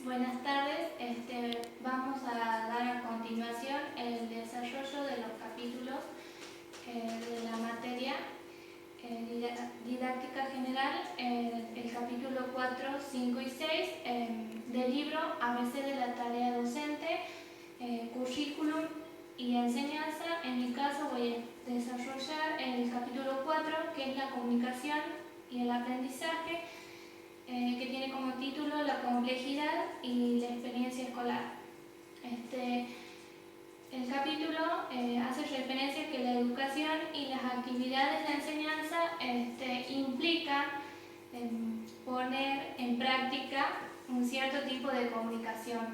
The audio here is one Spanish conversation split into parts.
Buenas tardes, vamos a dar a continuación el desarrollo de los capítulos de la materia didáctica general, el capítulo 4, 5 y 6 del libro ABC de la tarea docente, currículum y enseñanza. En mi caso voy a desarrollar el capítulo 4, que es la comunicación y el aprendizaje, que tiene como título la complejidad y la experiencia escolar. El capítulo hace referencia a que la educación y las actividades de enseñanza implican poner en práctica un cierto tipo de comunicación.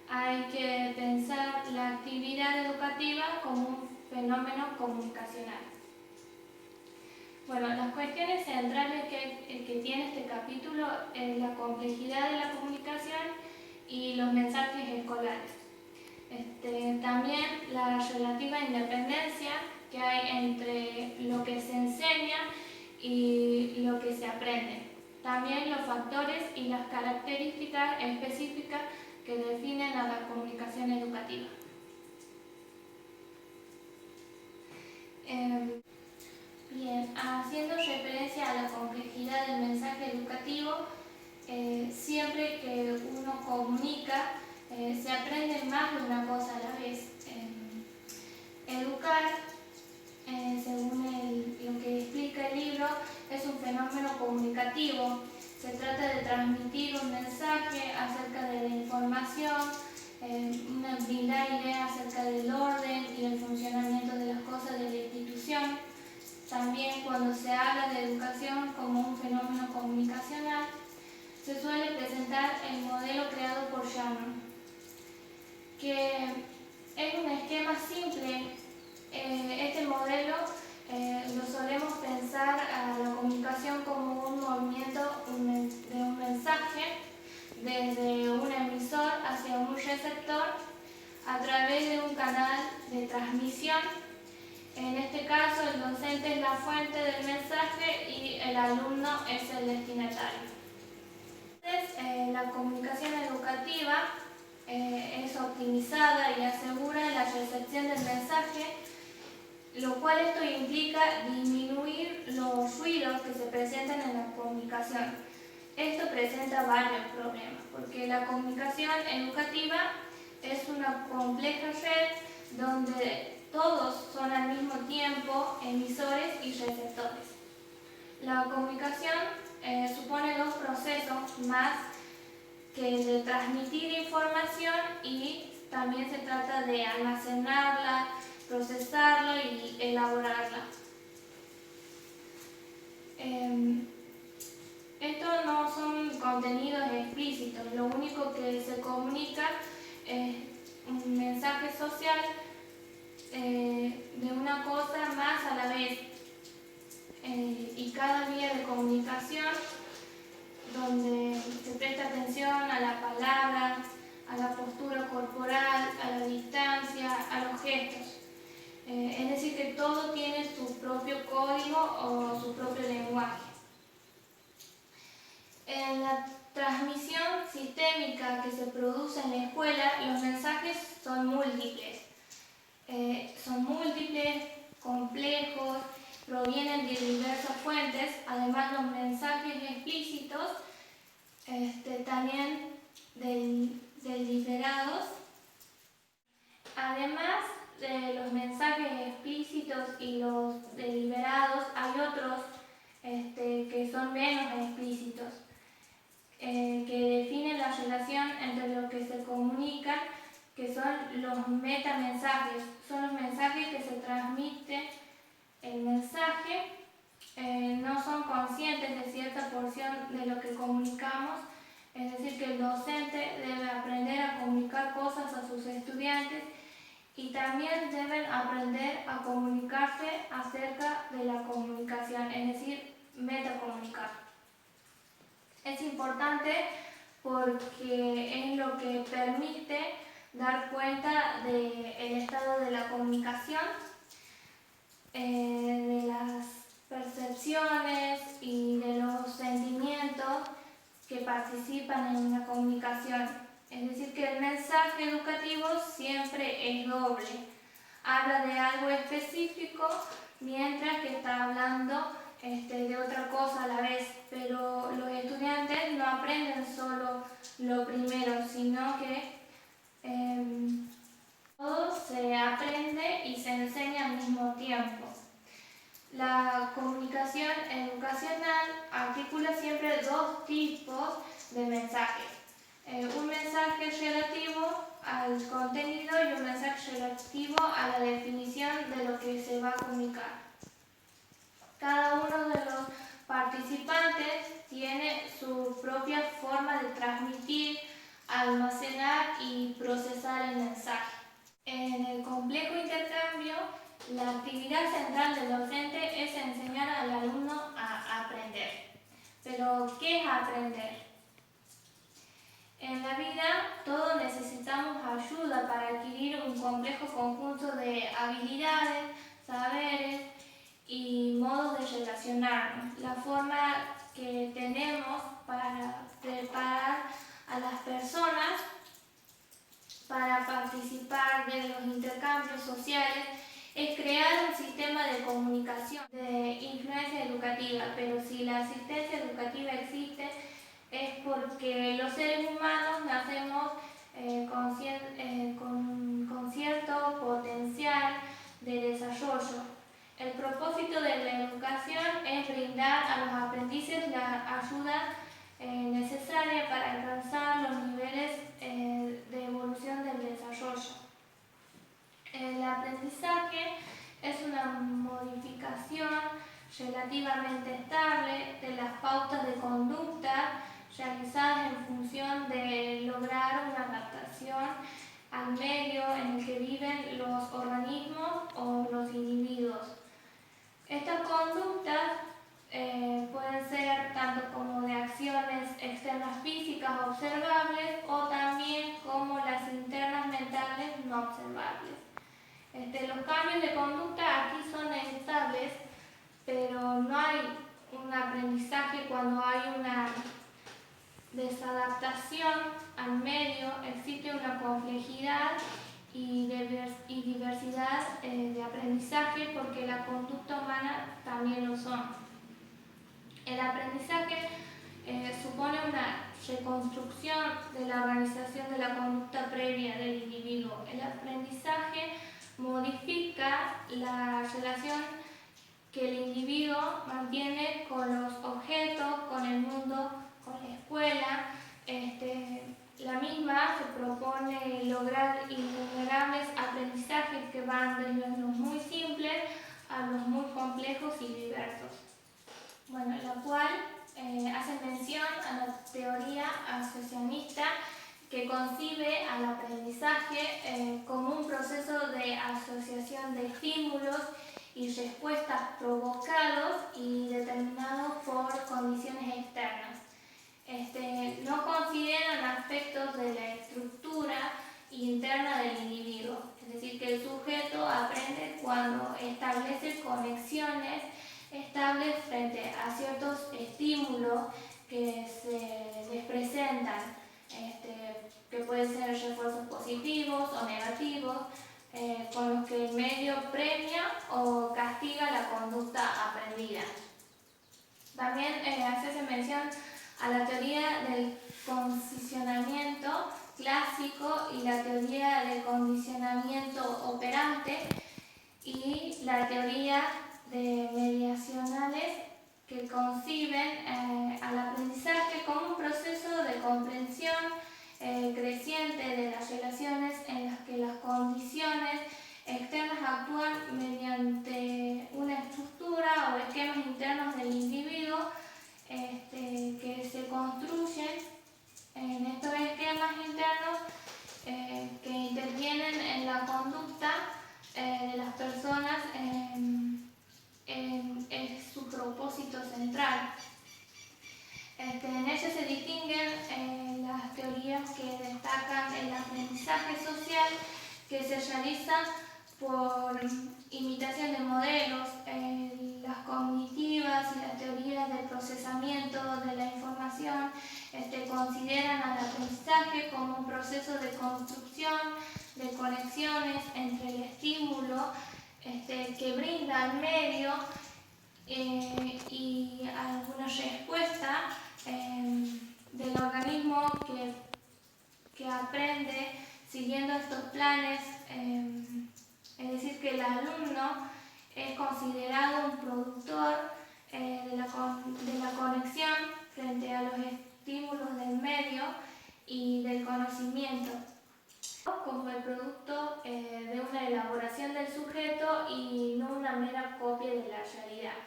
Hay que pensar la actividad educativa como un fenómeno comunicacional. Bueno, las cuestiones centrales que tiene este capítulo es la complejidad de la comunicación y los mensajes escolares. También la relativa independencia que hay entre lo que se enseña y lo que se aprende. También los factores y las características específicas que definen a la comunicación educativa. Bien, haciendo referencia a la complejidad del mensaje educativo, siempre que uno comunica, se aprende más de una cosa a la vez. Educar, según lo que explica el libro, es un fenómeno comunicativo. Se trata de transmitir un mensaje acerca de la información, brindar ideas acerca del orden y el funcionamiento de las cosas de la institución. También, cuando se habla de educación como un fenómeno comunicacional, se suele presentar el modelo creado por Shannon, que es un esquema simple. Este modelo lo solemos pensar a la comunicación como un movimiento de un mensaje desde un emisor hacia un receptor a través de un canal de transmisión. En este caso, el docente es la fuente del mensaje y el alumno es el destinatario. Entonces, la comunicación educativa es optimizada y asegura la recepción del mensaje, lo cual esto implica disminuir los ruidos que se presentan en la comunicación. Esto presenta varios problemas, porque la comunicación educativa es una compleja red donde todos son al mismo tiempo emisores y receptores. La comunicación supone dos procesos más que el de transmitir información, y también se trata de almacenarla, procesarla y elaborarla. Estos no son contenidos explícitos, lo único que se comunica es un mensaje social de una cosa más a la vez, y cada vía de comunicación donde se presta atención a la palabra, a la postura corporal, a la distancia, a los gestos. Es decir, que todo tiene su propio código o su propio lenguaje. En la transmisión sistémica que se produce en la escuela, los mensajes son múltiples. Complejos, provienen de diversas fuentes. Además, los mensajes explícitos también deliberados. Además de los mensajes explícitos y los deliberados, hay otros que son menos explícitos, que definen la relación entre lo que se comunica, que son los metamensajes. Son los mensajes que se transmite el mensaje, no son conscientes de cierta porción de lo que comunicamos. Es decir, que el docente debe aprender a comunicar cosas a sus estudiantes, y también deben aprender a comunicarse acerca de la comunicación, es decir, metacomunicar. Es importante porque es lo que permite dar cuenta del estado de la comunicación, de las percepciones y de los sentimientos que participan en una comunicación. Es decir, que el mensaje educativo siempre es doble. Habla de algo específico mientras que está hablando de otra cosa a la vez, pero los estudiantes no aprenden solo lo primero, sino que todo se aprende y se enseña al mismo tiempo. La comunicación educacional articula siempre dos tipos de mensajes. Un mensaje relativo al contenido y un mensaje relativo a la definición de lo que se va a comunicar. Cada uno de los participantes tiene su propia forma de transmitir, almacenar y procesar el mensaje. En el complejo intercambio, la actividad central del docente es enseñar al alumno a aprender. Pero, ¿qué es aprender? En la vida todos necesitamos ayuda para adquirir un complejo conjunto de habilidades, saberes y modos de relacionarnos. La forma que tenemos para preparar a las personas para participar de los intercambios sociales es crear un sistema de comunicación de influencia educativa, pero si la asistencia educativa existe es porque los seres humanos nacemos con cierto potencial de desarrollo. El propósito de la educación es brindar a los aprendices la ayuda necesaria para alcanzar los niveles de evolución del desarrollo. El aprendizaje es una modificación relativamente estable de las pautas de conducta realizadas en función de lograr una adaptación al medio en el que viven los organismos o los individuos. Estas conductas pueden ser tanto como de acciones externas físicas observables o también como las internas mentales no observables. Los cambios de conducta aquí son estables, pero no hay un aprendizaje cuando hay una desadaptación al medio, existe una complejidad y diversidad de aprendizaje porque la conducta humana también lo son. El aprendizaje supone una reconstrucción de la organización de la conducta previa del individuo. El aprendizaje modifica la relación que el individuo mantiene con los objetos, con el mundo, con la escuela. La misma se propone lograr innumerables aprendizajes que van desde los muy simples a los muy complejos y diversos. Bueno, la cual hace mención a la teoría asociacionista que concibe al aprendizaje como un proceso de asociación de estímulos y respuestas provocados y determinados por condiciones externas. No consideran aspectos de la estructura interna del individuo, es decir, que el sujeto aprende cuando establece conexiones estables frente a ciertos estímulos que se les presentan, que pueden ser refuerzos positivos o negativos, con los que el medio premia o castiga la conducta aprendida. También hace mención a la teoría del condicionamiento clásico y la teoría del condicionamiento operante y la teoría de mediacionales que conciben al aprendizaje como un proceso de comprensión creciente de las relaciones en las que las condiciones externas actúan mediante una estructura o esquemas internos del individuo que se construyen en estos esquemas internos que intervienen en la conducta de las personas en su propósito central. En ellos se distinguen las teorías que destacan el aprendizaje social que se realiza por imitación de modelos, el las cognitivas y las teorías del procesamiento de la información consideran al aprendizaje como un proceso de construcción de conexiones entre el estímulo que brinda al medio y alguna respuesta del organismo que aprende siguiendo estos planes. Es decir, que el alumno es considerado un productor de la conexión frente a los estímulos del medio y del conocimiento, como el producto de una elaboración del sujeto y no una mera copia de la realidad.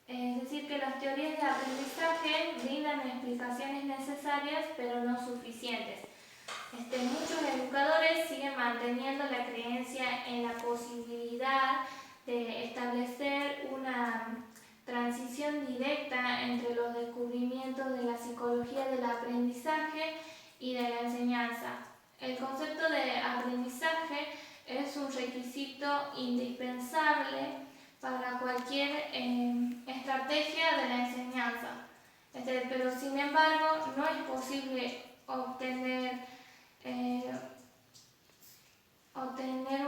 Es decir, que las teorías de aprendizaje brindan explicaciones necesarias pero no suficientes. Muchos educadores siguen manteniendo la creencia en la posibilidad de establecer una transición directa entre los descubrimientos de la psicología del aprendizaje y de la enseñanza. El concepto de aprendizaje es un requisito indispensable para cualquier estrategia de la enseñanza. Pero sin embargo no es posible obtener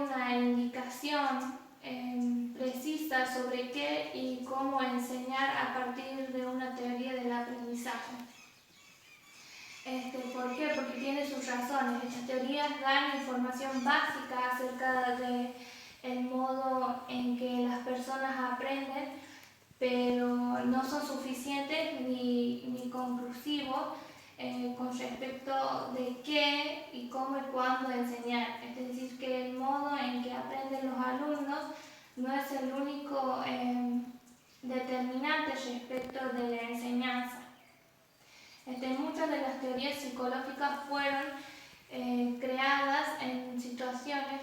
una indicación precisa sobre qué y cómo enseñar a partir de una teoría del aprendizaje. ¿Por qué? Porque tiene sus razones. Estas teorías dan información básica acerca del modo en que las personas aprenden, pero no son suficientes ni conclusivos con respecto de qué y cómo y cuándo enseñar. Es decir, que el modo en que aprenden los alumnos no es el único determinante respecto de la enseñanza. Muchas de las teorías psicológicas fueron creadas en situaciones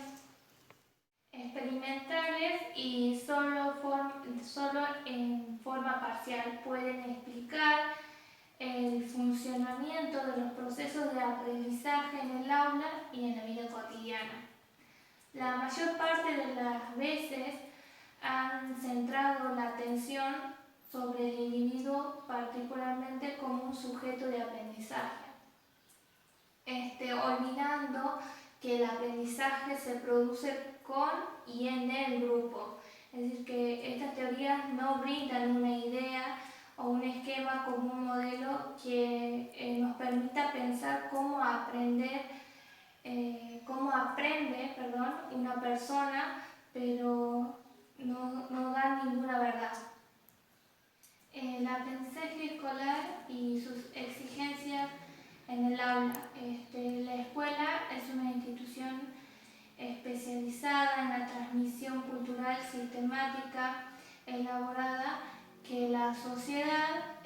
experimentales y solo en forma parcial pueden explicar el funcionamiento de los procesos de aprendizaje en el aula y en la vida cotidiana. La mayor parte de las veces han centrado la atención sobre el individuo particularmente como un sujeto de aprendizaje, olvidando que el aprendizaje se produce con y en el grupo. Es decir, que estas teorías no brindan una idea o un esquema como un modelo que nos permita pensar cómo aprende una persona, pero no da ninguna verdad. El aprendizaje escolar y sus exigencias en el aula. La escuela es una institución especializada en la transmisión cultural sistemática elaborada que la sociedad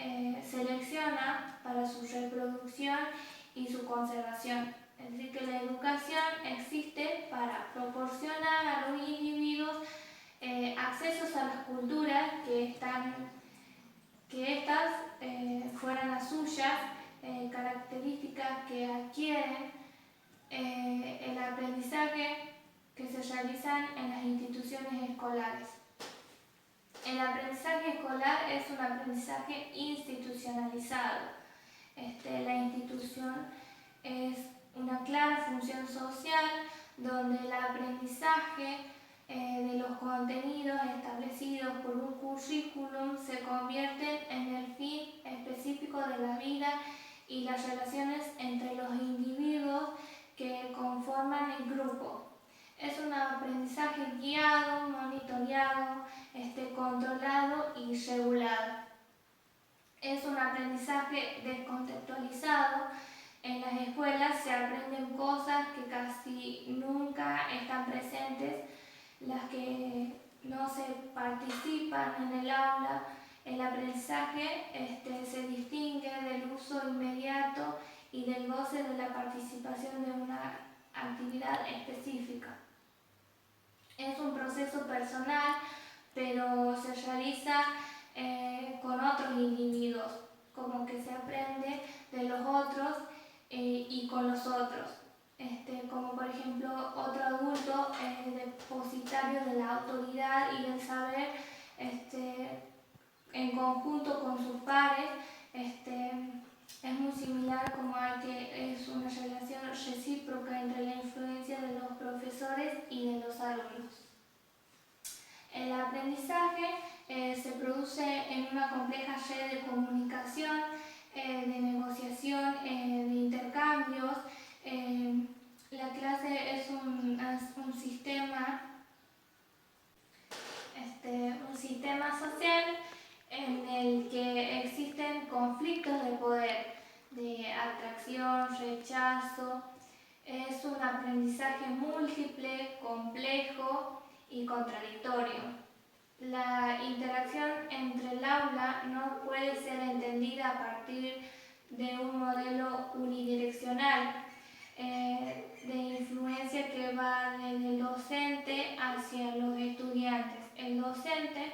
selecciona para su reproducción y su conservación. Es decir, que la educación existe para proporcionar a los individuos accesos a las culturas que estas fueran las suyas, características que adquieren el aprendizaje que se realizan en las instituciones escolares. El aprendizaje escolar es un aprendizaje institucionalizado. La institución es una clara función social donde el aprendizaje de los contenidos establecidos por un currículum se convierten en el fin específico de la vida y las relaciones entre los individuos que conforman el grupo. Es un aprendizaje guiado, monitoreado, controlado y regulado. Es un aprendizaje descontextualizado. En las escuelas se aprenden cosas que casi nunca están presentes, las que no se participan en el aula. El aprendizaje se distingue del uso inmediato y del goce de la participación de una actividad específica. Es un proceso personal, pero se realiza con otros individuos, como que se aprende de los otros y con los otros. Como por ejemplo otro adulto depositario de la autoridad y del saber en conjunto con sus pares, es muy similar como a que es una relación recíproca entre la influencia de los profesores y de los alumnos. El aprendizaje se produce en una compleja red de comunicación, de negociación, de intercambios. La clase es un sistema social en el que existen conflictos de poder, de atracción, rechazo. Es un aprendizaje múltiple, complejo y contradictorio. La interacción entre el aula no puede ser entendida a partir de un modelo unidireccional de influencia que va desde el docente hacia los estudiantes. El docente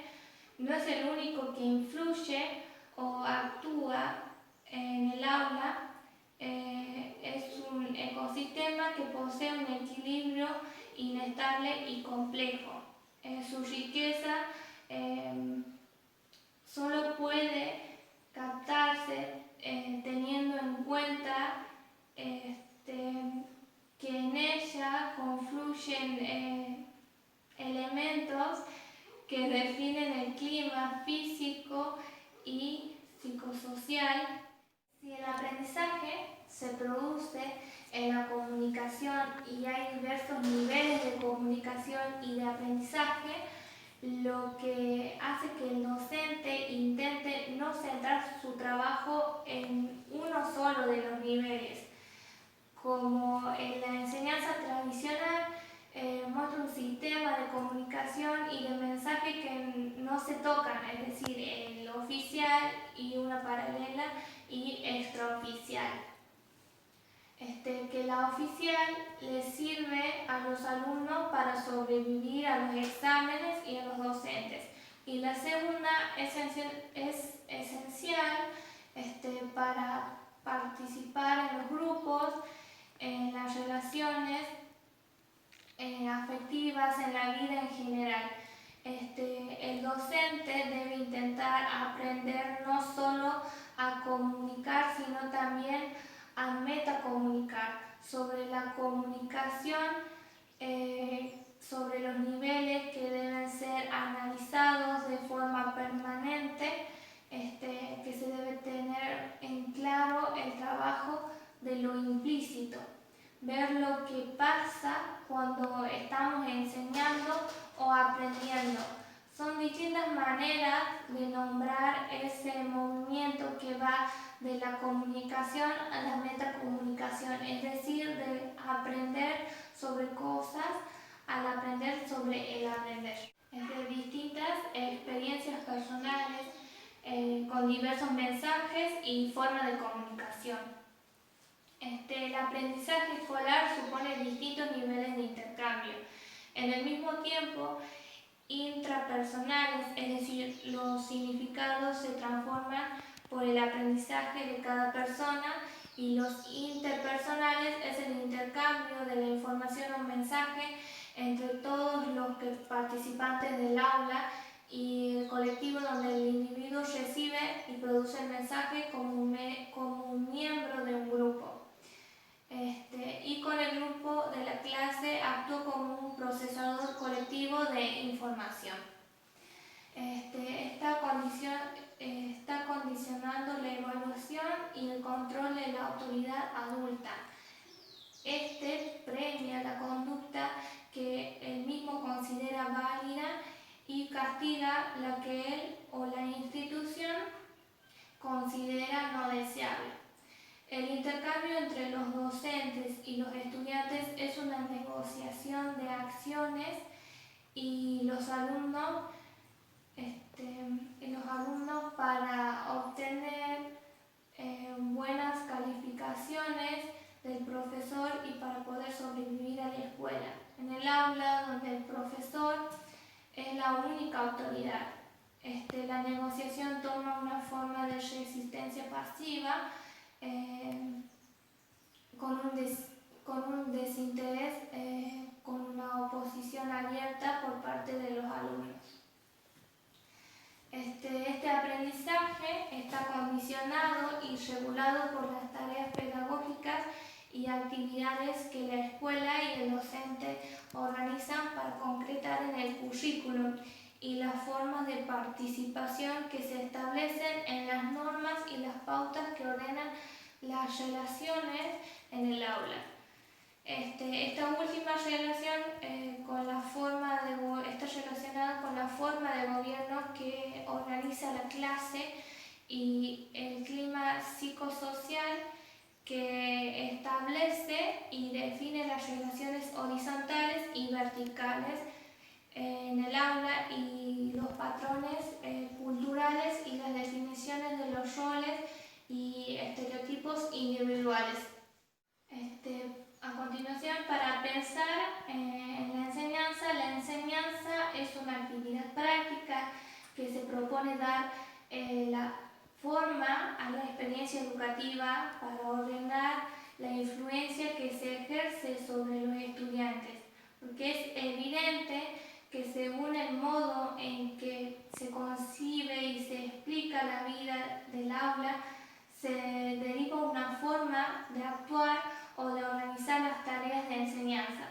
no es el único que influye o actúa en el aula, es un ecosistema que posee un equilibrio inestable y complejo. Su riqueza solo puede captarse teniendo en cuenta que en ella confluyen elementos que definen el clima físico y psicosocial. Si el aprendizaje se produce en la comunicación y hay diversos niveles de comunicación y de aprendizaje, lo que hace que el docente intente no centrar su trabajo en uno solo de los niveles. Como en la enseñanza tradicional, muestra un sistema de comunicación y de mensaje que no se tocan, es decir, el oficial y una paralela y extraoficial. Que la oficial le sirve a los alumnos para sobrevivir a los exámenes y a los docentes. Y la segunda es esencial para participar en los grupos, en las relaciones afectivas, en la vida en general. El docente debe intentar aprender no solo a comunicar, sino también a metacomunicar sobre la comunicación, sobre los niveles que deben ser analizados de forma permanente, que se debe tener en claro el trabajo de lo implícito, ver lo que pasa cuando estamos enseñando o aprendiendo. Son distintas maneras de nombrar ese movimiento que va de la comunicación a la metacomunicación, es decir, de aprender sobre cosas al aprender sobre el aprender. De distintas experiencias personales con diversos mensajes y formas de comunicación. El aprendizaje escolar supone distintos niveles de intercambio. En el mismo tiempo, intrapersonales, es decir, los significados se transforman por el aprendizaje de cada persona, y los interpersonales es el intercambio de la información o mensaje entre todos los participantes del aula y el colectivo, donde el individuo recibe y produce el mensaje como un miembro de un grupo. Y con el grupo de la clase actúa como un procesador colectivo de información. Está condicionando la evaluación y el control de la autoridad adulta. Premia la conducta que él mismo considera válida y castiga la que él o la institución considera no deseable. El intercambio entre los docentes y los estudiantes es una negociación de acciones, y los alumnos para obtener buenas calificaciones del profesor y para poder sobrevivir a la escuela. En el aula, donde el profesor es la única autoridad, la negociación toma una forma de resistencia pasiva, con un desinterés, con una oposición abierta por parte de los alumnos. Este aprendizaje está condicionado y regulado por las tareas pedagógicas y actividades que la escuela y el docente organizan para concretar en el currículum y las formas de participación que se establecen en las normas y las pautas que ordenan las relaciones en el aula. Esta última relación está relacionada con la forma de gobierno que organiza la clase y el clima psicosocial que establece y define las relaciones horizontales y verticales en el aula y los patrones culturales y las definiciones de los roles y estereotipos individuales. A continuación, para pensar en la enseñanza es una actividad práctica que se propone dar la forma a la experiencia educativa para ordenar la influencia que se ejerce sobre los estudiantes, porque es evidente que según el modo en que se concibe y se explica la vida del aula, se deriva una forma de actuar o de organizar las tareas de enseñanza,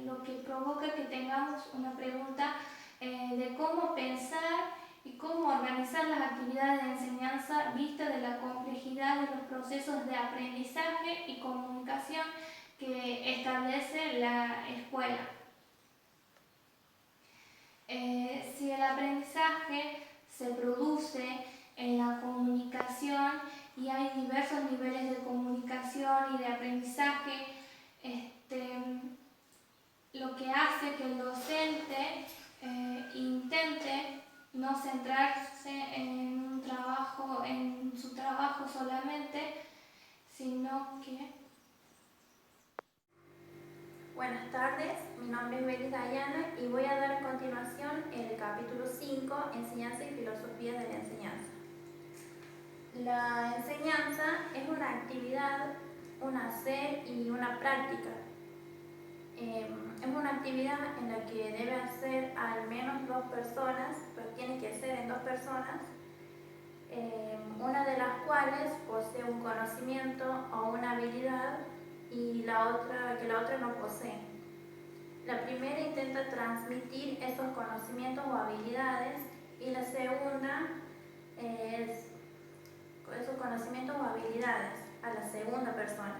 lo que provoca que tengamos una pregunta de cómo pensar y cómo organizar las actividades de enseñanza vista de la complejidad de los procesos de aprendizaje y comunicación que establece la escuela. Si el aprendizaje se produce en la comunicación y hay diversos niveles de comunicación y de aprendizaje, lo que hace que el docente intente no centrarse en su trabajo solamente, sino que... Buenas tardes, mi nombre es Belis Dayana y voy a dar a continuación el capítulo 5, Enseñanza y Filosofía de la Enseñanza. La enseñanza es una actividad, un hacer y una práctica. Es una actividad en la que debe hacer al menos dos personas, pues tiene que ser en dos personas, una de las cuales posee un conocimiento o una habilidad y la otra no posee. La primera intenta transmitir esos conocimientos o habilidades y la segunda es esos conocimientos o habilidades a la segunda persona,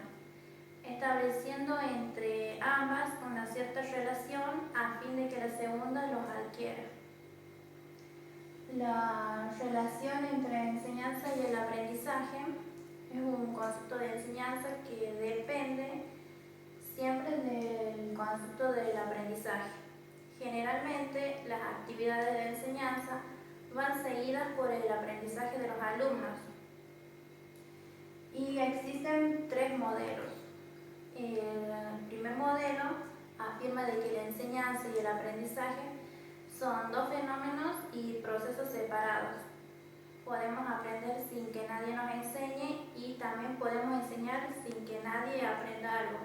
estableciendo entre ambas una cierta relación a fin de que la segunda los adquiera. La relación entre enseñanza y el aprendizaje es un concepto de enseñanza que depende siempre del concepto del aprendizaje. Generalmente las actividades de enseñanza van seguidas por el aprendizaje de los alumnos y existen tres modelos. El primer modelo afirma de que la enseñanza y el aprendizaje son dos fenómenos y procesos separados. Podemos aprender sin que nadie nos enseñe y también podemos enseñar sin que nadie aprenda algo.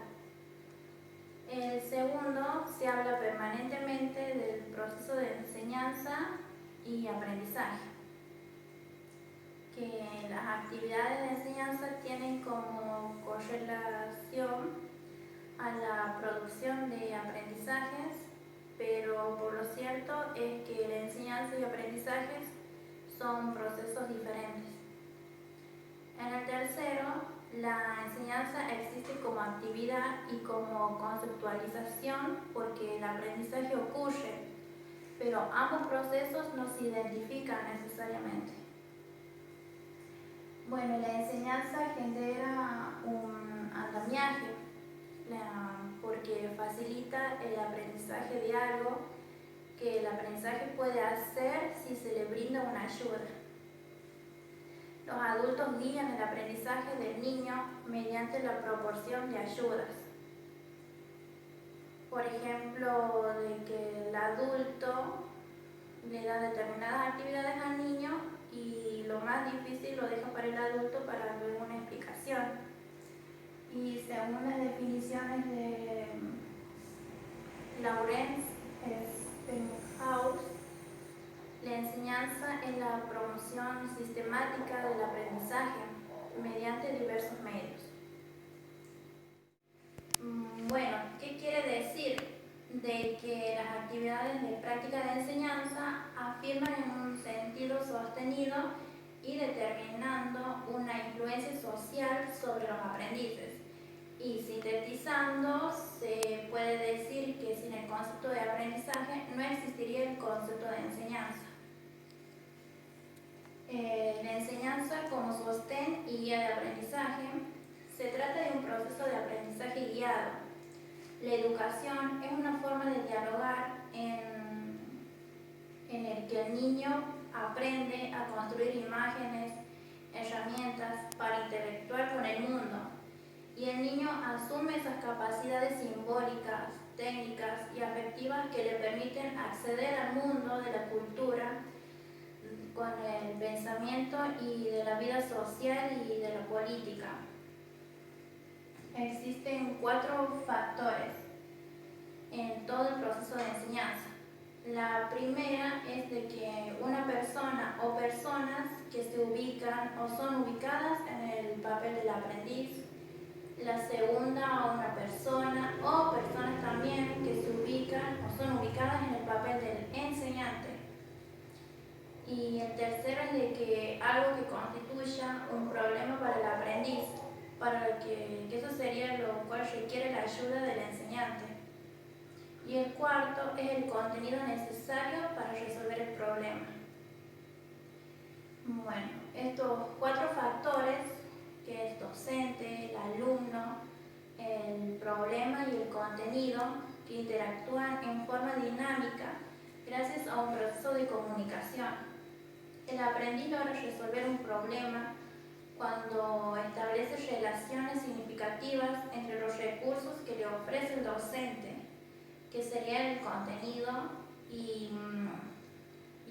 El segundo se habla permanentemente del proceso de enseñanza y aprendizaje, que las actividades de enseñanza tienen como correlación a la producción de aprendizajes, pero por lo cierto es que la enseñanza y aprendizajes son procesos diferentes. En el tercero, la enseñanza existe como actividad y como conceptualización porque el aprendizaje ocurre, pero ambos procesos no se identifican necesariamente. Bueno, la enseñanza genera un andamiaje porque facilita el aprendizaje de algo que el aprendizaje puede hacer si se le brinda una ayuda. Los adultos guían el aprendizaje del niño mediante la proporción de ayudas. Por ejemplo, de que el adulto le da determinadas actividades al niño y lo más difícil lo deja para el adulto para luego una explicación. Y según las definiciones de Lawrence Steinhaus, la enseñanza enseñanza es la promoción sistemática del aprendizaje mediante diversos medios. Bueno, ¿qué quiere decir? De que las actividades de práctica de enseñanza afirman en un sentido sostenido y determinando una influencia social sobre los aprendices. Y sintetizando, se puede decir que sin el concepto de aprendizaje no existiría el concepto de enseñanza. La enseñanza como sostén y guía de aprendizaje se trata de un proceso de aprendizaje guiado. La educación es una forma de dialogar en el que el niño aprende a construir imágenes, herramientas para interactuar con el mundo. Y el niño asume esas capacidades simbólicas, técnicas y afectivas que le permiten acceder al mundo de la cultura con el pensamiento y de la vida social y de la política. Existen 4 factores en todo el proceso de enseñanza. La primera es de que una persona o personas que se ubican o son ubicadas en el papel del aprendiz. La segunda, una persona o personas también que se ubican o son ubicadas en el papel del enseñante. Y el tercero es de que algo que constituya un problema para el aprendiz, para que eso sería lo cual requiere la ayuda del enseñante. Y el cuarto es el contenido necesario para resolver el problema. Bueno, estos 4 factores, que es docente, el alumno, el problema y el contenido, que interactúan en forma dinámica gracias a un proceso de comunicación. El aprendiz logra resolver un problema cuando establece relaciones significativas entre los recursos que le ofrece el docente, que sería el contenido y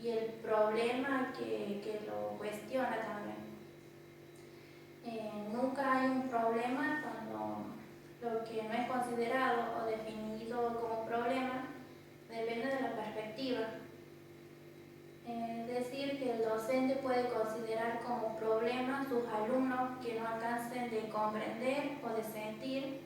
el problema que lo cuestiona también. Nunca hay un problema cuando lo que no es considerado o definido como problema depende de la perspectiva. Es decir, que el docente puede considerar como problema sus alumnos que no alcancen de comprender o de sentir,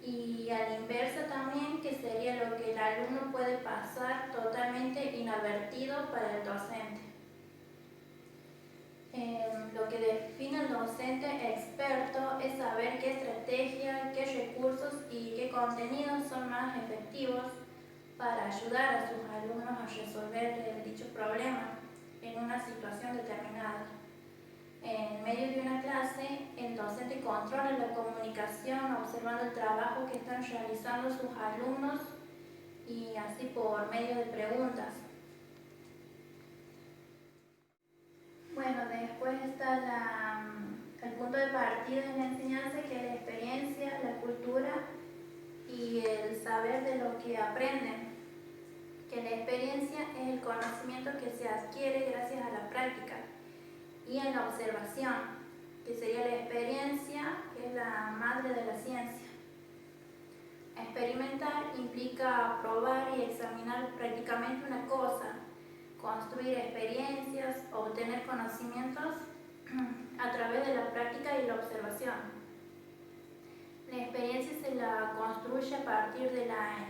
y a la inversa también, que sería lo que el alumno puede pasar totalmente inadvertido para el docente. Lo que define al docente experto es saber qué estrategia, qué recursos y qué contenidos son más efectivos para ayudar a sus alumnos a resolver dicho problema en una situación determinada. En medio de una clase, el docente controla la comunicación observando el trabajo que están realizando sus alumnos y así por medio de preguntas. Bueno, después está el punto de partida en la enseñanza, que es la experiencia, la cultura y el saber de lo que aprenden. Que la experiencia es el conocimiento que se adquiere gracias a la práctica, y en la observación, que sería la experiencia, que es la madre de la ciencia. Experimentar implica probar y examinar prácticamente una cosa, construir experiencias, obtener conocimientos a través de la práctica y la observación. La experiencia se la construye a partir de la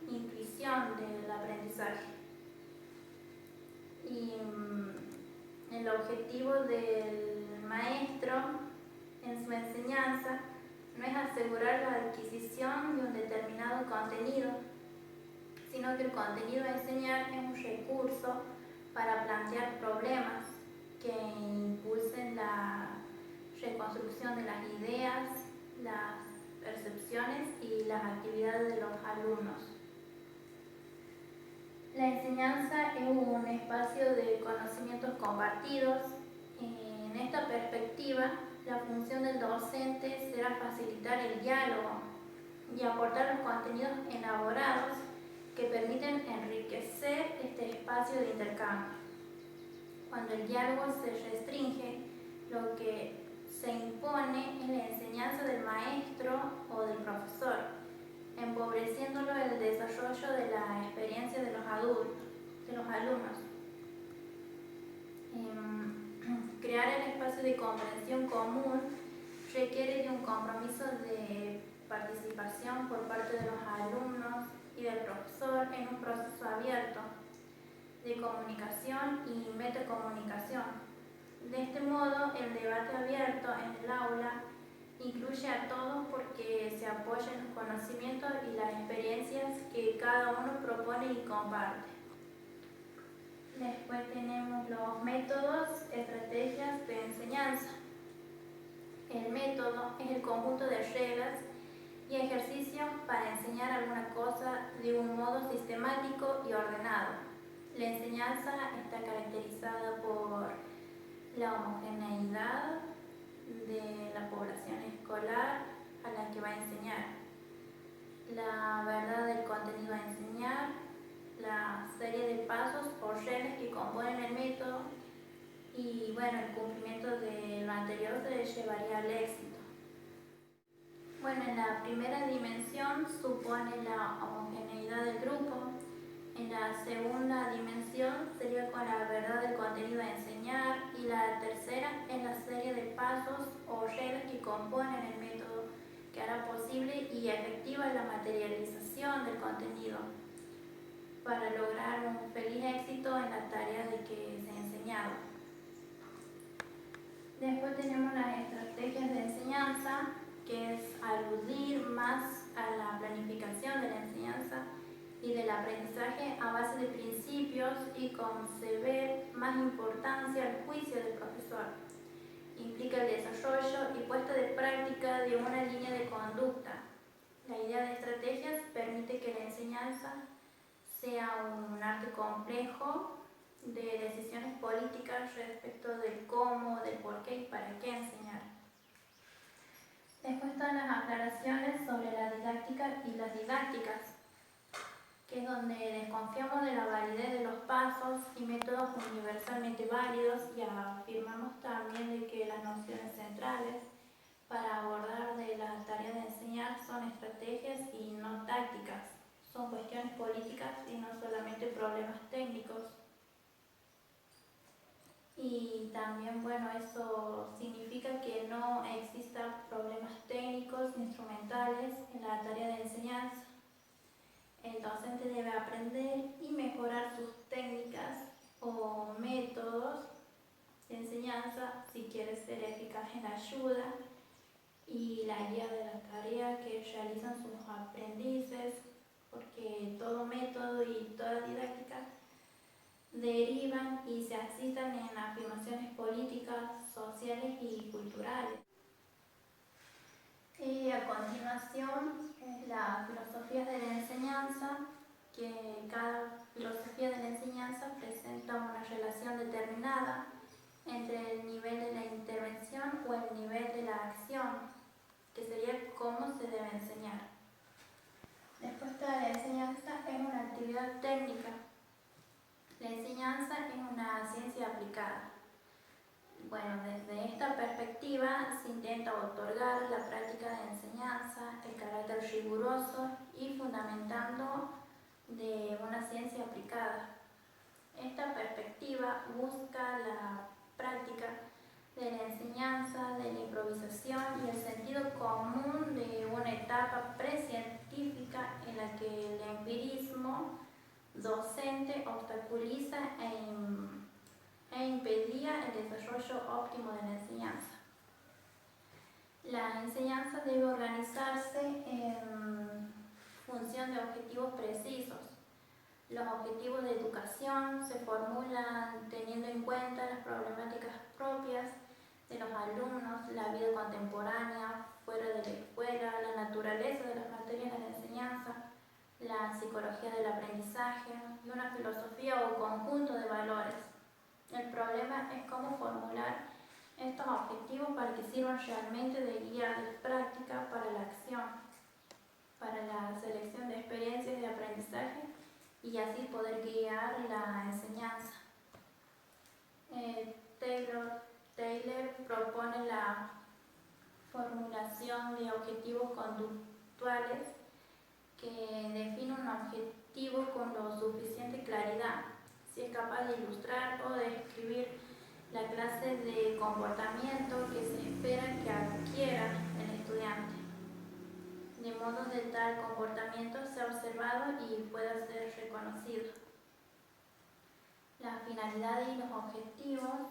intuición del aprendizaje. Y el objetivo del maestro en su enseñanza no es asegurar la adquisición de un determinado contenido, sino que el contenido a enseñar es un recurso para plantear problemas que impulsen la reconstrucción de las ideas, las percepciones y las actividades de los alumnos. La enseñanza es un espacio de conocimientos compartidos. En esta perspectiva, la función del docente será facilitar el diálogo y aportar los contenidos elaborados que permiten enriquecer este espacio de intercambio. Cuando el diálogo se restringe, lo que se impone es la enseñanza del maestro o del profesor, empobreciéndolo el desarrollo de la experiencia de los alumnos. Crear el espacio de comprensión común requiere de un compromiso de participación por parte de los alumnos y del profesor en un proceso abierto de comunicación y metacomunicación. De este modo, el debate abierto en el aula incluye a todos porque se apoya en los conocimientos y las experiencias que cada uno propone y comparte. Después tenemos los métodos, estrategias de enseñanza. El método es el conjunto de reglas y ejercicios para enseñar alguna cosa de un modo sistemático y ordenado. La enseñanza está caracterizada por la homogeneidad de la población escolar a la que va a enseñar, la verdad del contenido a enseñar, la serie de pasos o reglas que componen el método y bueno, el cumplimiento de lo anterior se llevaría al éxito. Bueno, en la primera dimensión supone la homogeneidad del grupo. En la segunda dimensión sería con la verdad del contenido a enseñar y la tercera es la serie de pasos o reglas que componen el método que hará posible y efectiva la materialización del contenido para lograr un feliz éxito en la tarea de que se ha enseñado. Después tenemos las estrategias de enseñanza, que es aludir más a la planificación de la enseñanza y del aprendizaje a base de principios y conceder más importancia al juicio del profesor. Implica el desarrollo y puesta de práctica de una línea de conducta. La idea de estrategias permite que la enseñanza sea un arte complejo de decisiones políticas respecto del cómo, del por qué y para qué enseñar. Después están las aclaraciones sobre la didáctica y las didácticas, que es donde desconfiamos de la validez de los pasos y métodos universalmente válidos y afirmamos también de que las nociones centrales para abordar de la tarea de enseñar son estrategias y no tácticas, son cuestiones políticas y no solamente problemas técnicos. Y también, bueno, eso significa que no existan problemas técnicos ni instrumentales en la tarea de enseñanza. El docente debe aprender y mejorar sus técnicas o métodos de enseñanza si quiere ser eficaz en la ayuda y la guía de la tarea que realizan sus aprendices, porque todo método y toda didáctica derivan y se asientan en afirmaciones políticas, sociales y culturales. Y a continuación es la filosofía de la enseñanza, que cada filosofía de la enseñanza presenta una relación determinada entre el nivel de la intervención o el nivel de la acción, que sería cómo se debe enseñar. Después está la enseñanza es una actividad técnica. La enseñanza es una ciencia aplicada. Bueno, desde esta perspectiva se intenta otorgar la práctica de enseñanza el carácter riguroso y fundamentando de una ciencia aplicada. Esta perspectiva busca la práctica de la enseñanza, de la improvisación y el sentido común de una etapa precientífica en la que el empirismo docente obstaculiza e impedía el desarrollo óptimo de la enseñanza. La enseñanza debe organizarse en función de objetivos precisos. Los objetivos de educación se formulan teniendo en cuenta las problemáticas propias de los alumnos, la vida contemporánea, fuera de la escuela, la naturaleza de las materias de la enseñanza, la psicología del aprendizaje y una filosofía o conjunto de valores. El problema es cómo formular estos objetivos para que sirvan realmente de guía de práctica para la acción, para la selección de experiencias de aprendizaje y así poder guiar la enseñanza. Taylor propone la formulación de objetivos conductuales que define un objetivo con lo suficiente claridad, si es capaz de ilustrar o de describir la clase de comportamiento que se espera que adquiera el estudiante, de modo de tal comportamiento sea observado y pueda ser reconocido. La finalidad y los objetivos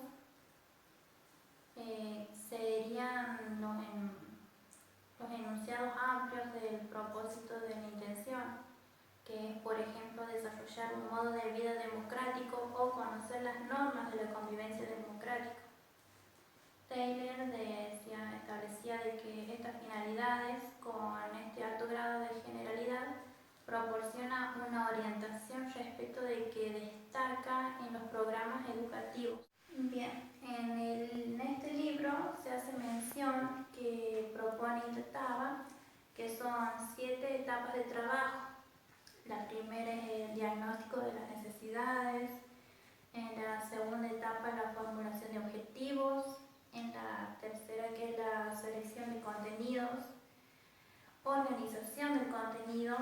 serían los enunciados amplios del propósito de la intención, que es, por ejemplo, desarrollar un modo de vida democrático o conocer las normas de la convivencia democrática. Taylor establecía de que estas finalidades, con este alto grado de generalidad, proporciona una orientación respecto de que destaca en los programas educativos. Bien, en este libro se hace mención que propone Taba que son 7 etapas de trabajo. La primera es el diagnóstico de las necesidades, en la segunda etapa la formulación de objetivos, en la tercera que es la selección de contenidos, organización del contenido,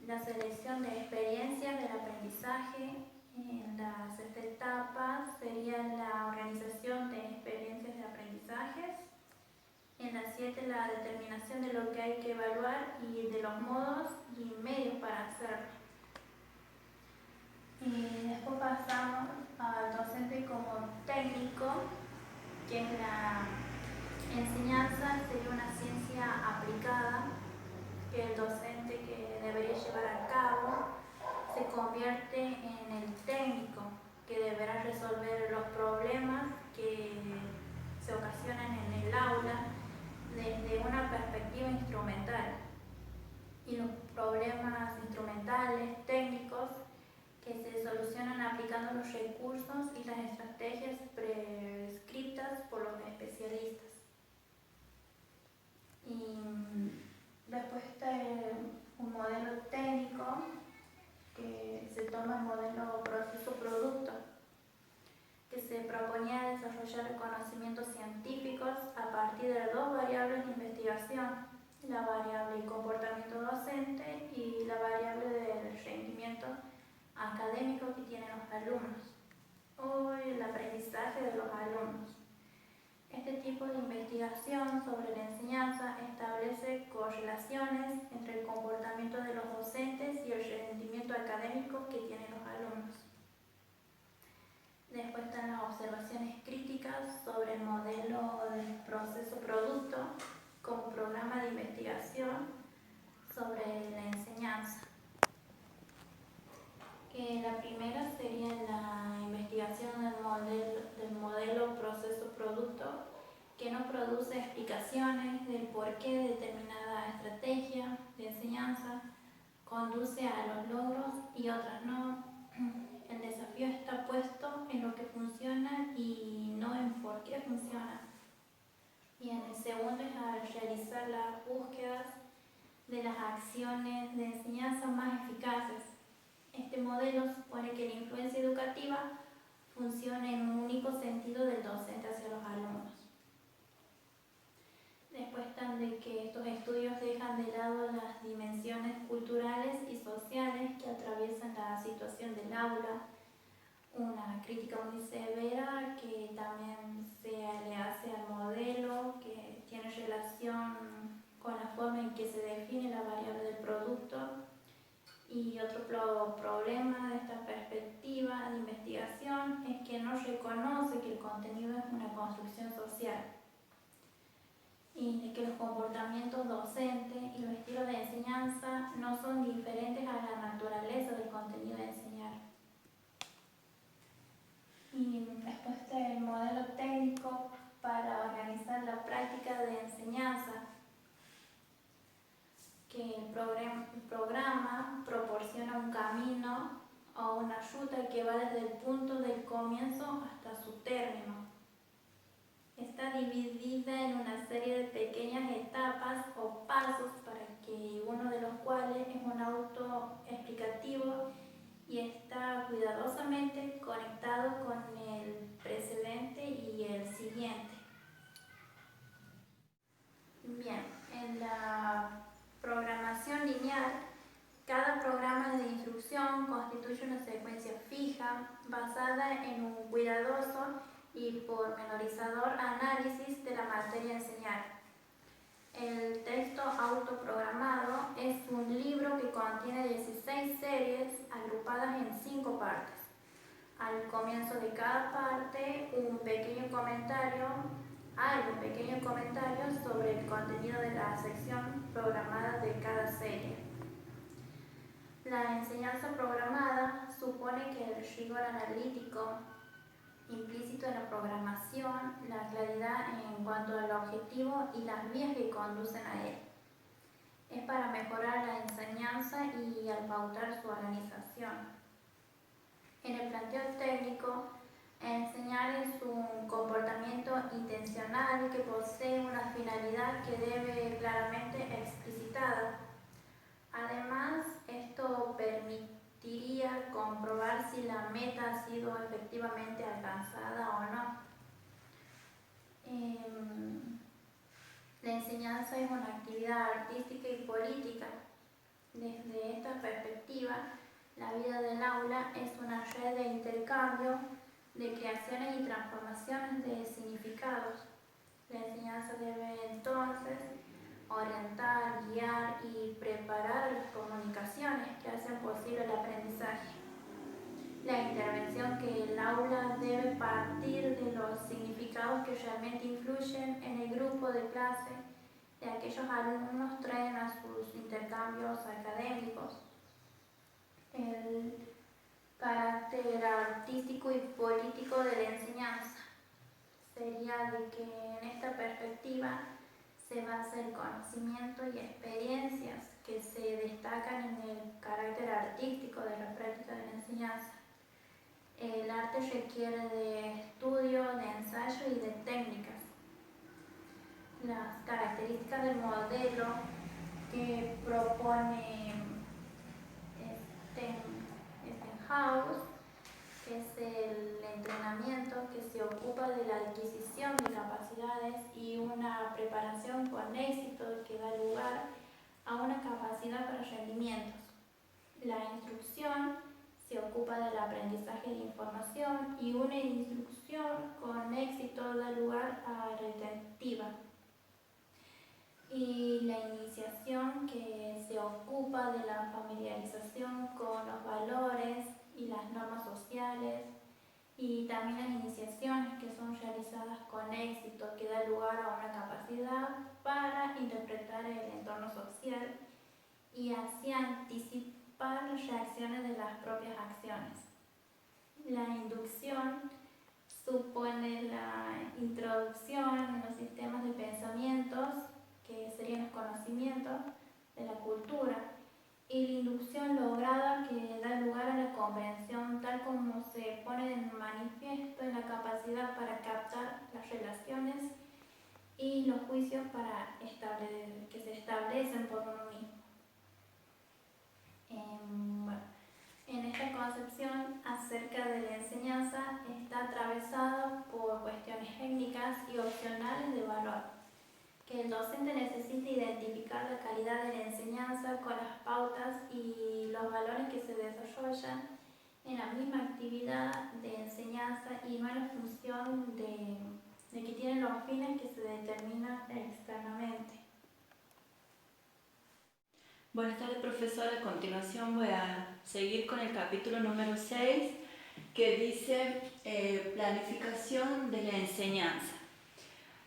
la selección de experiencias del aprendizaje. En la sexta etapa sería la organización de experiencias de aprendizajes. En la 7 la determinación de lo que hay que evaluar y de los modos y medios para hacerlo. Y después pasamos al docente como técnico, que es la enseñanza, sería una ciencia aplicada que el docente que debería llevar a cabo se convierte en el técnico que deberá resolver los problemas que se ocasionan en el aula desde una perspectiva instrumental, y los problemas instrumentales, técnicos, que se solucionan aplicando los recursos y las estrategias prescritas por los especialistas. Y después está un modelo técnico que se toma el modelo proceso-producto, que se proponía desarrollar conocimientos científicos a partir de 2 variables de investigación: la variable comportamiento docente y la variable del rendimiento académico que tienen los alumnos o el aprendizaje de los alumnos. Este tipo de investigación sobre la enseñanza establece correlaciones entre el comportamiento de los docentes y el rendimiento académico que tienen los alumnos. Después están las observaciones críticas sobre el modelo del proceso-producto como programa de investigación sobre la enseñanza. La primera sería la investigación del modelo proceso-producto, que no produce explicaciones del por qué determinada estrategia de enseñanza conduce a los logros y otras no. El desafío está puesto en lo que funciona y no en por qué funciona. Y en el segundo es al realizar las búsquedas de las acciones de enseñanza más eficaces. Este modelo supone que la influencia educativa funciona en un único sentido del docente hacia los alumnos. Después están de que estos estudios dejan de lado las dimensiones culturales y sociales que atraviesan la situación del aula, una crítica muy severa que también se le hace al modelo, que tiene relación con la forma en que se define la variable del producto. Y otro problema de esta perspectiva de investigación es que no reconoce que el contenido es una construcción social y de que los comportamientos docentes y los estilos de enseñanza no son diferentes a la naturaleza del contenido de enseñar. Y después está el modelo técnico para organizar la práctica de enseñanza, que el programa proporciona un camino o una ruta que va desde el punto del comienzo hasta su término. Está dividida en una serie de pequeñas etapas o pasos, para que uno de los cuales es un autoexplicativo y está cuidadosamente conectado con el precedente y el siguiente. Bien, en la programación lineal, cada programa de instrucción constituye una secuencia fija basada en un cuidadoso y pormenorizador análisis de la materia a enseñar. El texto autoprogramado es un libro que contiene 16 series agrupadas en 5 partes. Al comienzo de cada parte, hay un pequeño comentario sobre el contenido de la sección programada de cada serie. La enseñanza programada supone que el rigor analítico implícito en la programación, la claridad en cuanto al objetivo y las vías que conducen a él. Es para mejorar la enseñanza y al pautar su organización. En el planteo técnico, enseñar es un comportamiento intencional que posee una finalidad que debe claramente explicitada. Además, esto permitiría comprobar si la meta ha sido efectivamente alcanzada o no. La enseñanza es una actividad artística y política. Desde esta perspectiva, la vida del aula es una red de intercambio, de creaciones y transformaciones de significados. La enseñanza debe entonces orientar, guiar y preparar las comunicaciones que hacen posible el aprendizaje. La intervención que el aula debe partir de los significados que realmente influyen en el grupo de clase de aquellos alumnos traen a sus intercambios académicos. El carácter artístico y político de la enseñanza sería de que en esta perspectiva se basa el conocimiento y experiencias que se destacan en el carácter artístico de la práctica de la enseñanza. El arte requiere de estudio, de ensayo y de técnicas. Las características del modelo que propone Stenhouse es el entrenamiento que se ocupa de la adquisición de capacidades y una preparación con éxito que da lugar a una capacidad para rendimientos. La instrucción se ocupa del aprendizaje de información y una instrucción con éxito da lugar a retentiva. Y la iniciación que se ocupa de la familiarización con los valores y las normas sociales, y también las iniciaciones que son realizadas con éxito, que da lugar a una capacidad para interpretar el entorno social y así anticipar las reacciones de las propias acciones. La inducción supone la introducción en los sistemas de pensamientos, que serían los conocimientos de la cultura, y la inducción lograda que da lugar a la comprensión tal como se pone en manifiesto en la capacidad para captar las relaciones y los juicios que se establecen por uno mismo. En esta concepción acerca de la enseñanza está atravesada por cuestiones técnicas y opcionales de valor, que el docente necesita identificar la calidad de la enseñanza con las pautas y los valores que se desarrollan en la misma actividad de enseñanza y no en la función de que tienen los fines que se determinan externamente. Buenas tardes, profesora. A continuación voy a seguir con el capítulo número 6, que dice planificación de la enseñanza.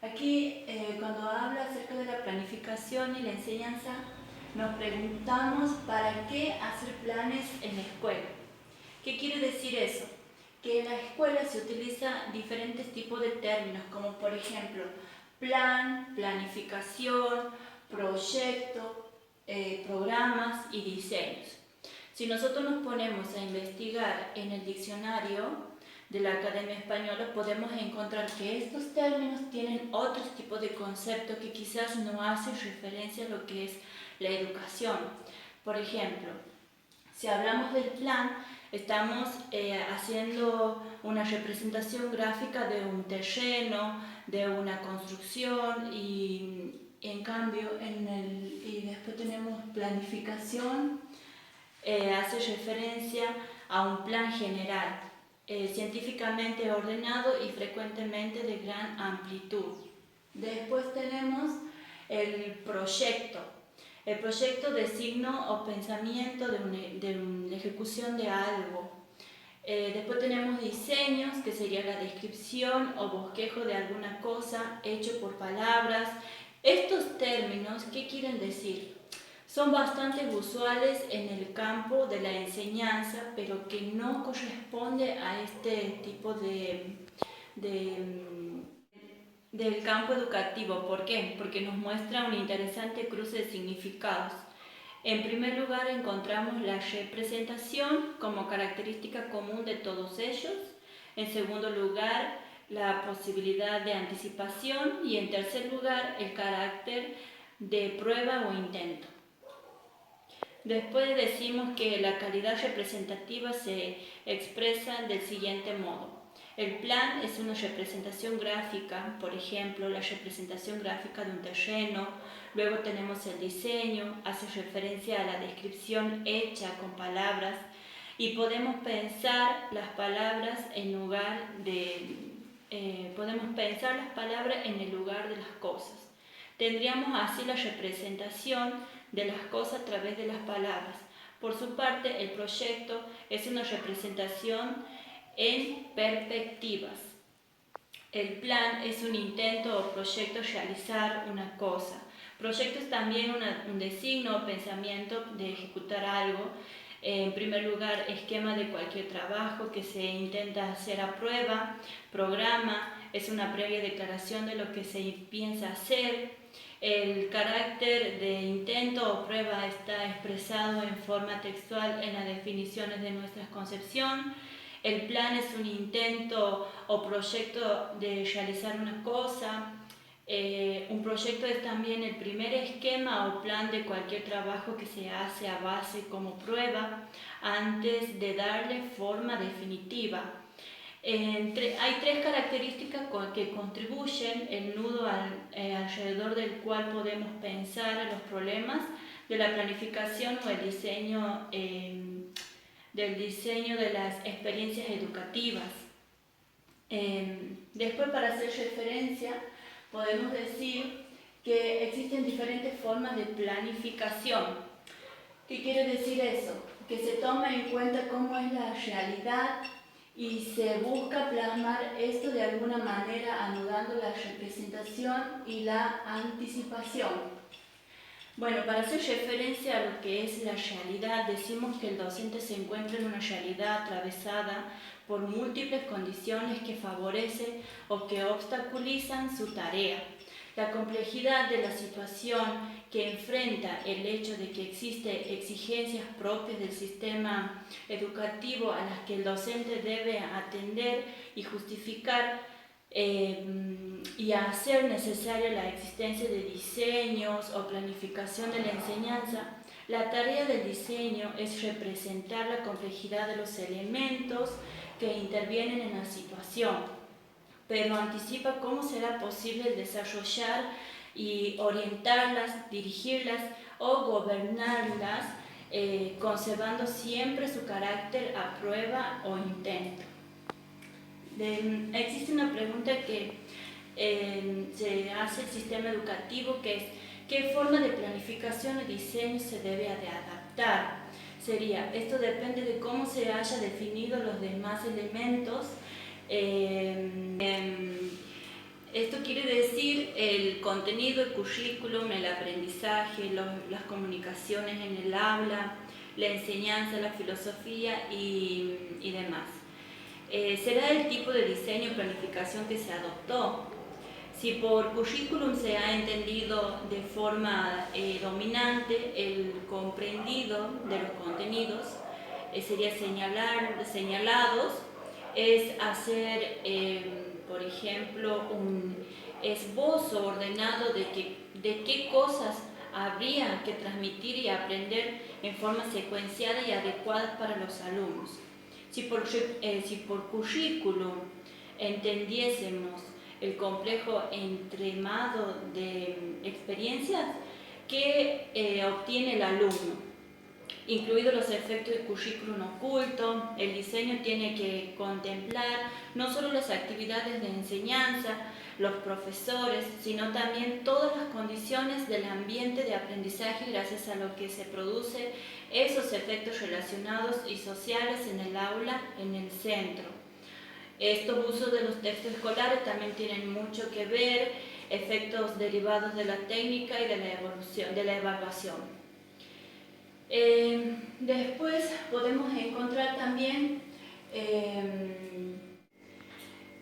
Aquí, cuando habla acerca de la planificación y la enseñanza, nos preguntamos ¿para qué hacer planes en la escuela? ¿Qué quiere decir eso? Que en la escuela se utilizan diferentes tipos de términos, como por ejemplo plan, planificación, proyecto, programas y diseños. Si nosotros nos ponemos a investigar en el diccionario de la Academia Española, podemos encontrar que estos términos tienen otros tipos de conceptos que quizás no hacen referencia a lo que es la educación. Por ejemplo, si hablamos del plan, estamos haciendo una representación gráfica de un terreno, de una construcción y en cambio, y después tenemos planificación, hace referencia a un plan general. científicamente ordenado y frecuentemente de gran amplitud. Después tenemos el proyecto. El proyecto designo o pensamiento de una ejecución de algo. Después tenemos diseños, que sería la descripción o bosquejo de alguna cosa hecho por palabras. Estos términos, ¿qué quieren decir? Son bastante usuales en el campo de la enseñanza, pero que no corresponde a este tipo del campo educativo. ¿Por qué? Porque nos muestra un interesante cruce de significados. En primer lugar, encontramos la representación como característica común de todos ellos. En segundo lugar, la posibilidad de anticipación. Y en tercer lugar, el carácter de prueba o intento. Después decimos que la calidad representativa se expresa del siguiente modo. El plan es una representación gráfica, por ejemplo, la representación gráfica de un terreno. Luego tenemos el diseño, hace referencia a la descripción hecha con palabras y podemos pensar las palabras en el lugar de las cosas. Tendríamos así la representación de las cosas a través de las palabras. Por su parte, el proyecto es una representación en perspectivas. El plan es un intento o proyecto de realizar una cosa. Proyecto es también un designio o pensamiento de ejecutar algo. En primer lugar, esquema de cualquier trabajo que se intenta hacer a prueba. Programa es una previa declaración de lo que se piensa hacer. El carácter de intento o prueba está expresado en forma textual en las definiciones de nuestra concepción. El plan es un intento o proyecto de realizar una cosa. Un proyecto es también el primer esquema o plan de cualquier trabajo que se hace a base como prueba antes de darle forma definitiva. Hay tres características que contribuyen el nudo alrededor del cual podemos pensar los problemas de la planificación o el diseño de las experiencias educativas. Después, para hacer referencia, podemos decir que existen diferentes formas de planificación. ¿Qué quiere decir eso? Que se toma en cuenta cómo es la realidad y se busca plasmar esto de alguna manera anudando la representación y la anticipación. Bueno, para hacer referencia a lo que es la realidad, decimos que el docente se encuentra en una realidad atravesada por múltiples condiciones que favorecen o que obstaculizan su tarea. La complejidad de la situación que enfrenta el hecho de que existen exigencias propias del sistema educativo a las que el docente debe atender y justificar y hacer necesaria la existencia de diseños o planificación de la enseñanza. La tarea del diseño es representar la complejidad de los elementos que intervienen en la situación, pero anticipa cómo será posible desarrollar y orientarlas, dirigirlas o gobernarlas, conservando siempre su carácter a prueba o intento. Existe una pregunta que se hace el sistema educativo, que es ¿qué forma de planificación y diseño se debe de adaptar? Sería, esto depende de cómo se haya definido los demás elementos. Esto quiere decir el contenido, el currículum, el aprendizaje, las comunicaciones en el aula, la enseñanza, la filosofía y demás. Será el tipo de diseño o planificación que se adoptó. Si por currículum se ha entendido de forma dominante el comprendido de los contenidos, sería señalados, es hacer, por ejemplo, un esbozo ordenado de qué cosas habría que transmitir y aprender en forma secuenciada y adecuada para los alumnos. Si por currículum entendiésemos el complejo entramado de experiencias que obtiene el alumno, incluidos los efectos de currículum oculto. El diseño tiene que contemplar no solo las actividades de enseñanza, los profesores, sino también todas las condiciones del ambiente de aprendizaje gracias a lo que se produce esos efectos relacionados y sociales en el aula, en el centro. Estos usos de los textos escolares también tienen mucho que ver, efectos derivados de la técnica y de la evaluación. Después podemos encontrar también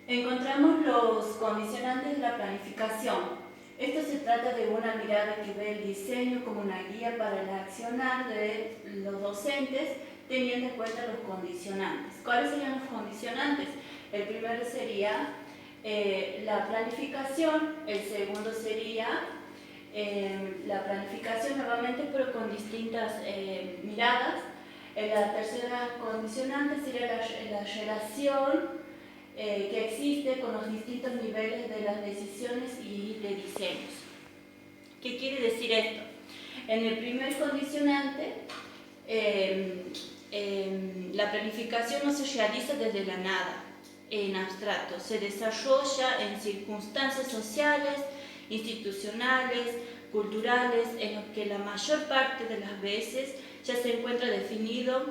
encontramos los condicionantes de la planificación. Esto se trata de una mirada que ve el diseño como una guía para el accionar de los docentes, teniendo en cuenta los condicionantes. ¿Cuáles serían los condicionantes? El primero sería la planificación, el segundo sería la planificación nuevamente pero con distintas miradas. La tercera condicionante sería la relación que existe con los distintos niveles de las decisiones y de diseños. ¿Qué quiere decir esto? En el primer condicionante, la planificación no se realiza desde la nada, en abstracto, se desarrolla en circunstancias sociales, institucionales, culturales, en los que la mayor parte de las veces ya se encuentra definido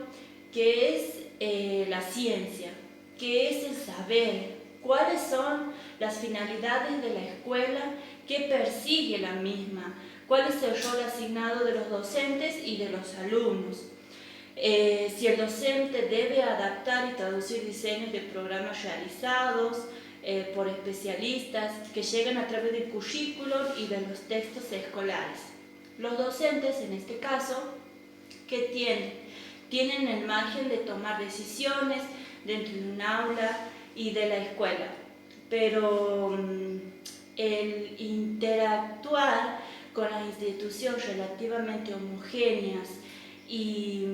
qué es la ciencia, qué es el saber, cuáles son las finalidades de la escuela, qué persigue la misma, cuál es el rol asignado de los docentes y de los alumnos. Si el docente debe adaptar y traducir diseños de programas realizados por especialistas que llegan a través del currículum y de los textos escolares. Los docentes, en este caso, ¿qué tienen? Tienen el margen de tomar decisiones dentro de un aula y de la escuela, pero el interactuar con las instituciones relativamente homogéneas y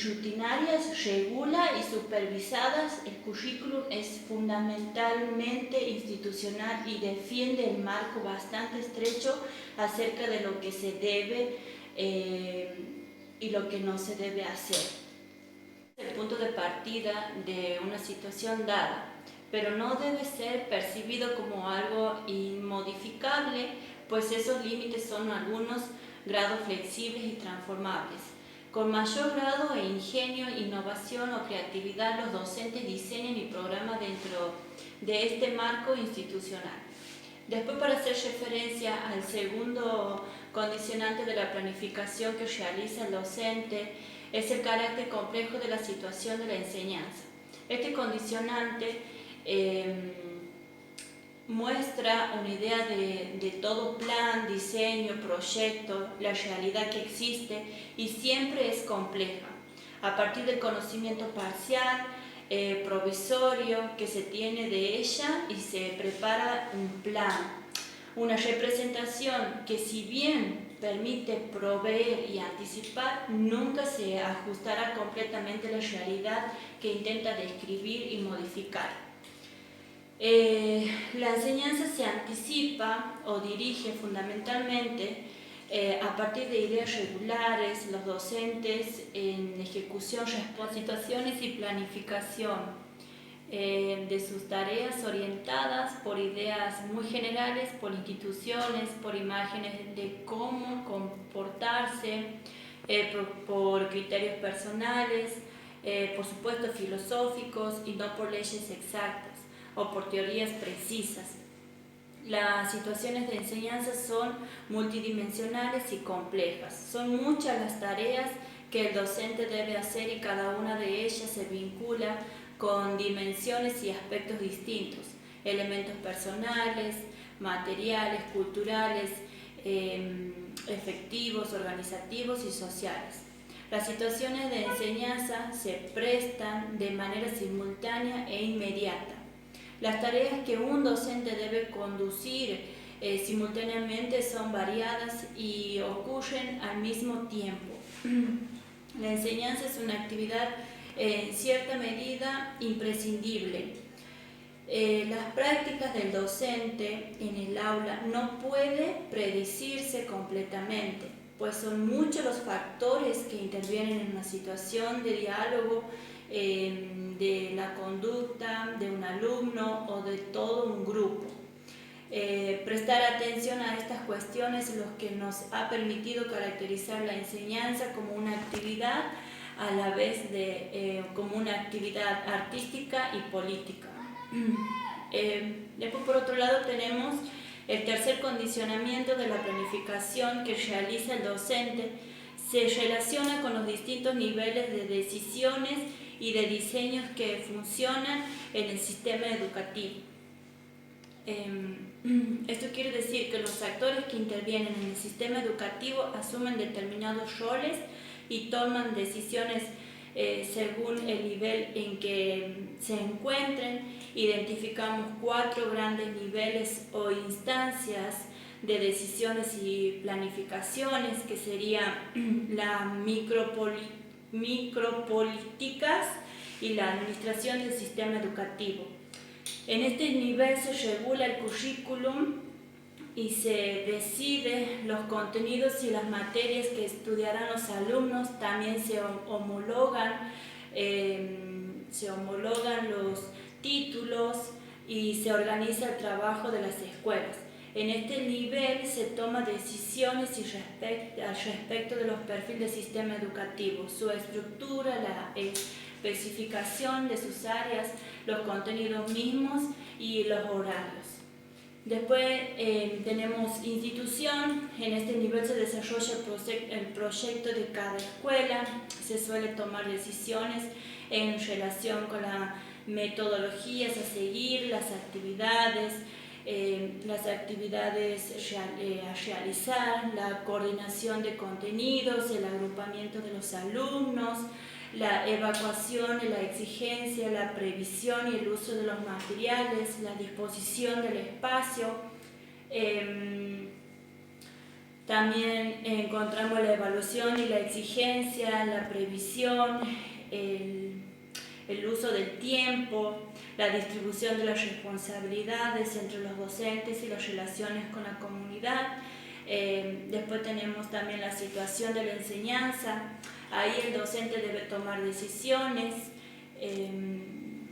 rutinarias, regula y supervisadas, el currículum es fundamentalmente institucional y defiende el marco bastante estrecho acerca de lo que se debe y lo que no se debe hacer. El punto de partida de una situación dada, pero no debe ser percibido como algo inmodificable, pues esos límites son algunos grados flexibles y transformables. Con mayor grado de ingenio, innovación o creatividad, los docentes diseñan y programan dentro de este marco institucional. Después, para hacer referencia al segundo condicionante de la planificación que realiza el docente, es el carácter complejo de la situación de la enseñanza. Este condicionante muestra una idea de todo plan, diseño, proyecto, la realidad que existe y siempre es compleja. A partir del conocimiento parcial, provisorio que se tiene de ella y se prepara un plan, una representación que si bien permite proveer y anticipar, nunca se ajustará completamente a la realidad que intenta describir y modificar. La enseñanza se anticipa o dirige fundamentalmente a partir de ideas regulares, los docentes en ejecución, situaciones y planificación de sus tareas orientadas por ideas muy generales, por instituciones, por imágenes de cómo comportarse, por criterios personales, por supuesto filosóficos y no por leyes exactas o por teorías precisas. Las situaciones de enseñanza son multidimensionales y complejas. Son muchas las tareas que el docente debe hacer y cada una de ellas se vincula con dimensiones y aspectos distintos, elementos personales, materiales, culturales, efectivos, organizativos y sociales. Las situaciones de enseñanza se prestan de manera simultánea e inmediata. Las tareas que un docente debe conducir simultáneamente son variadas y ocurren al mismo tiempo. La enseñanza es una actividad en cierta medida imprescindible. Las prácticas del docente en el aula no pueden predecirse completamente, pues son muchos los factores que intervienen en una situación de diálogo, de la conducta de un alumno o de todo un grupo. Prestar atención a estas cuestiones es lo que nos ha permitido caracterizar la enseñanza como una actividad a la vez como una actividad artística y política. Después, por otro lado, tenemos el tercer condicionamiento de la planificación que realiza el docente. Se relaciona con los distintos niveles de decisiones y de diseños que funcionan en el sistema educativo. Esto quiere decir que los actores que intervienen en el sistema educativo asumen determinados roles y toman decisiones según el nivel en que se encuentren. Identificamos 4 grandes niveles o instancias de decisiones y planificaciones, que serían las micropolíticas y la administración del sistema educativo. En este nivel se regula el currículum y se decide los contenidos y las materias que estudiarán los alumnos. También se homologan los títulos y se organiza el trabajo de las escuelas. En este nivel se toman decisiones al respecto de los perfiles del sistema educativo, su estructura, la especificación de sus áreas, los contenidos mismos y los horarios. Después tenemos institución. En este nivel se desarrolla el proyecto de cada escuela. Se suele tomar decisiones en relación con las metodologías a seguir, las actividades a realizar, la coordinación de contenidos, el agrupamiento de los alumnos, la evacuación y la exigencia, la previsión y el uso de los materiales, la disposición del espacio. También encontramos la evaluación y la exigencia, la previsión, el uso del tiempo, la distribución de las responsabilidades entre los docentes y las relaciones con la comunidad. Después tenemos también la situación de la enseñanza. Ahí el docente debe tomar decisiones en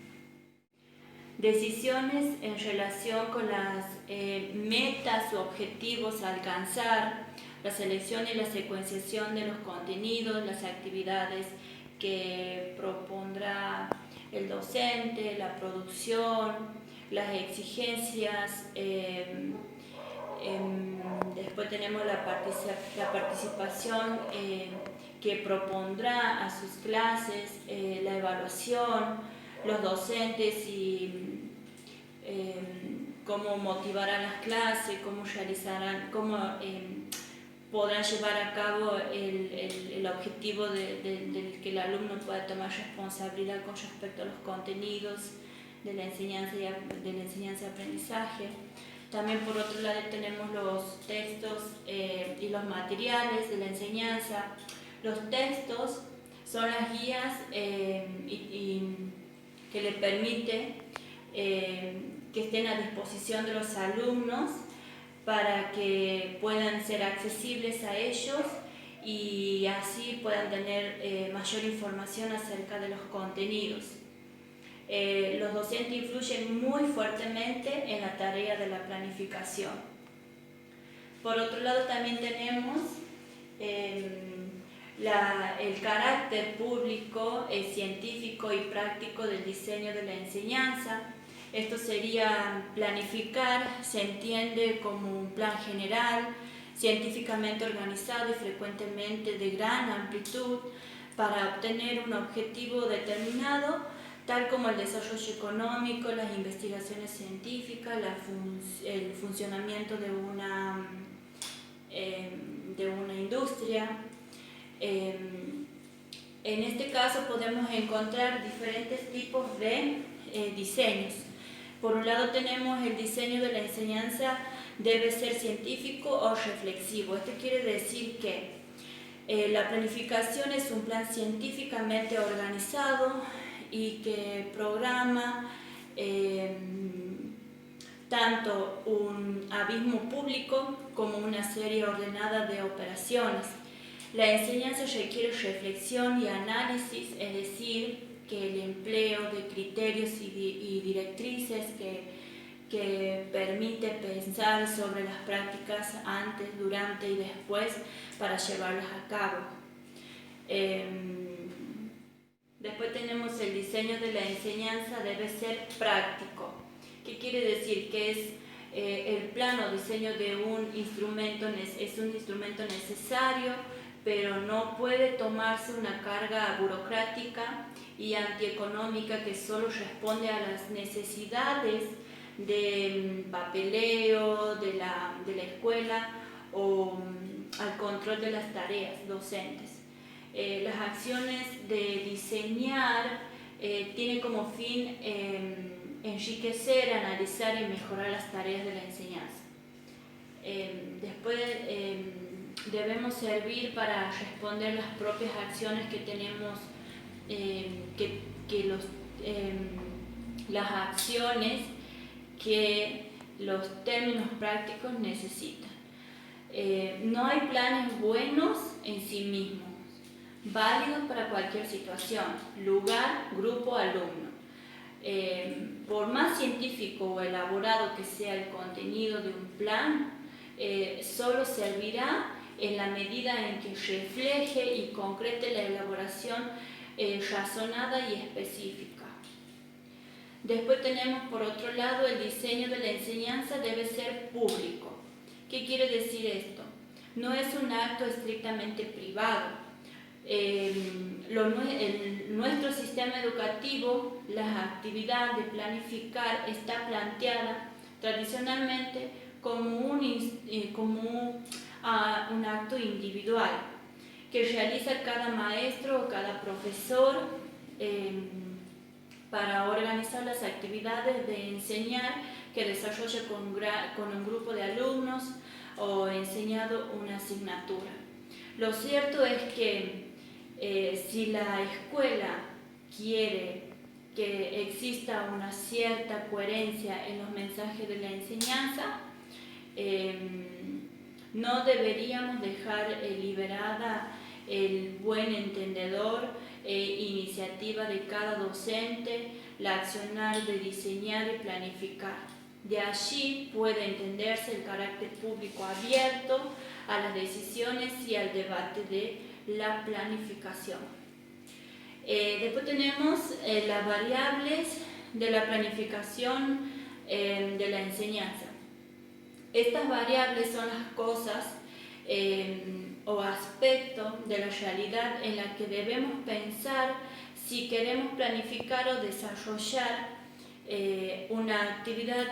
relación con las metas o objetivos a alcanzar, la selección y la secuenciación de los contenidos, las actividades que propondrá el docente, la producción, las exigencias. Después tenemos la participación que propondrá a sus clases, la evaluación, los docentes y cómo motivarán las clases, cómo podrán llevar a cabo el objetivo del que el alumno pueda tomar responsabilidad con respecto a los contenidos de la enseñanza y aprendizaje. También, por otro lado, tenemos los textos y los materiales de la enseñanza. Los textos son las guías que le permite que estén a disposición de los alumnos para que puedan ser accesibles a ellos y así puedan tener mayor información acerca de los contenidos. Los docentes influyen muy fuertemente en la tarea de la planificación. Por otro lado, también tenemos el carácter público, científico y práctico del diseño de la enseñanza. Esto sería planificar, se entiende como un plan general, científicamente organizado y frecuentemente de gran amplitud para obtener un objetivo determinado, tal como el desarrollo económico, las investigaciones científicas, el funcionamiento de una industria. En este caso podemos encontrar diferentes tipos de diseños. Por un lado tenemos el diseño de la enseñanza debe ser científico o reflexivo. Esto quiere decir que la planificación es un plan científicamente organizado y que programa tanto un abismo público como una serie ordenada de operaciones. La enseñanza requiere reflexión y análisis, es decir, que el empleo de criterios y directrices que permite pensar sobre las prácticas antes, durante y después para llevarlas a cabo. Después tenemos el diseño de la enseñanza debe ser práctico. ¿Qué quiere decir? Que es el plan o diseño de un instrumento, es un instrumento necesario, pero no puede tomarse una carga burocrática y antieconómica que solo responde a las necesidades de papeleo de la escuela o al control de las tareas docentes. Las acciones de diseñar tienen como fin enriquecer, analizar y mejorar las tareas de la enseñanza. Después debemos servir para responder las propias acciones que tenemos, las acciones que los términos prácticos necesitan. No hay planes buenos en sí mismos, válidos para cualquier situación, lugar, grupo, alumno. Por más científico o elaborado que sea el contenido de un plan, solo servirá en la medida en que refleje y concrete la elaboración razonada y específica. Después tenemos por otro lado el diseño de la enseñanza debe ser público. ¿Qué quiere decir esto? No es un acto estrictamente privado. Nuestro sistema educativo, la actividad de planificar está planteada tradicionalmente como un acto individual que realiza cada maestro o cada profesor para organizar las actividades de enseñar que desarrolla con un grupo de alumnos o enseñado una asignatura. Lo cierto es que si la escuela quiere que exista una cierta coherencia en los mensajes de la enseñanza, no deberíamos dejar liberada el buen entendedor iniciativa de cada docente, la accionar de diseñar y planificar. De allí puede entenderse el carácter público abierto a las decisiones y al debate de la planificación. Después tenemos las variables de la planificación de la enseñanza. Estas variables son las cosas o aspectos de la realidad en la que debemos pensar si queremos planificar o desarrollar una actividad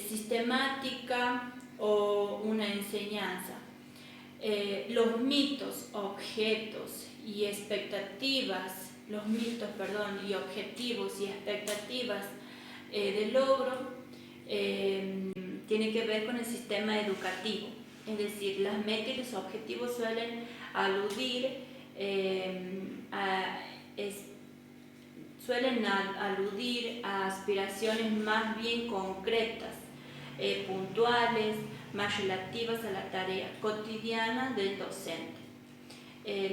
sistemática o una enseñanza. Los mitos, objetos y expectativas, y objetivos y expectativas de logro tienen que ver con el sistema educativo. Es decir, las metas y los objetivos suelen aludir a aspiraciones más bien concretas, puntuales, más relativas a la tarea cotidiana del docente.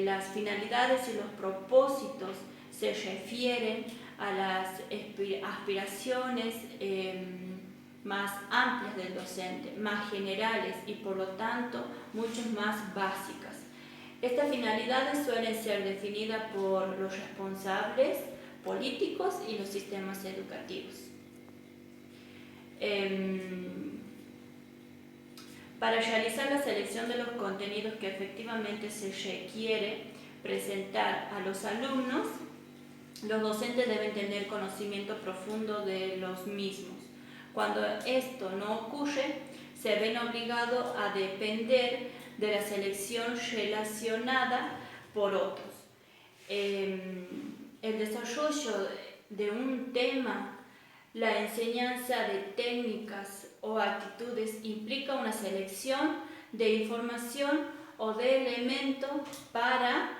Las finalidades y los propósitos se refieren a las aspiraciones más amplias del docente, más generales y por lo tanto mucho más básicas. Estas finalidades suelen ser definidas por los responsables políticos y los sistemas educativos. Para realizar la selección de los contenidos que efectivamente se requiere presentar a los alumnos, los docentes deben tener conocimiento profundo de los mismos. Cuando esto no ocurre, se ven obligados a depender de la selección relacionada por otros. El desarrollo de un tema, la enseñanza de técnicas o actitudes implica una selección de información o de elementos para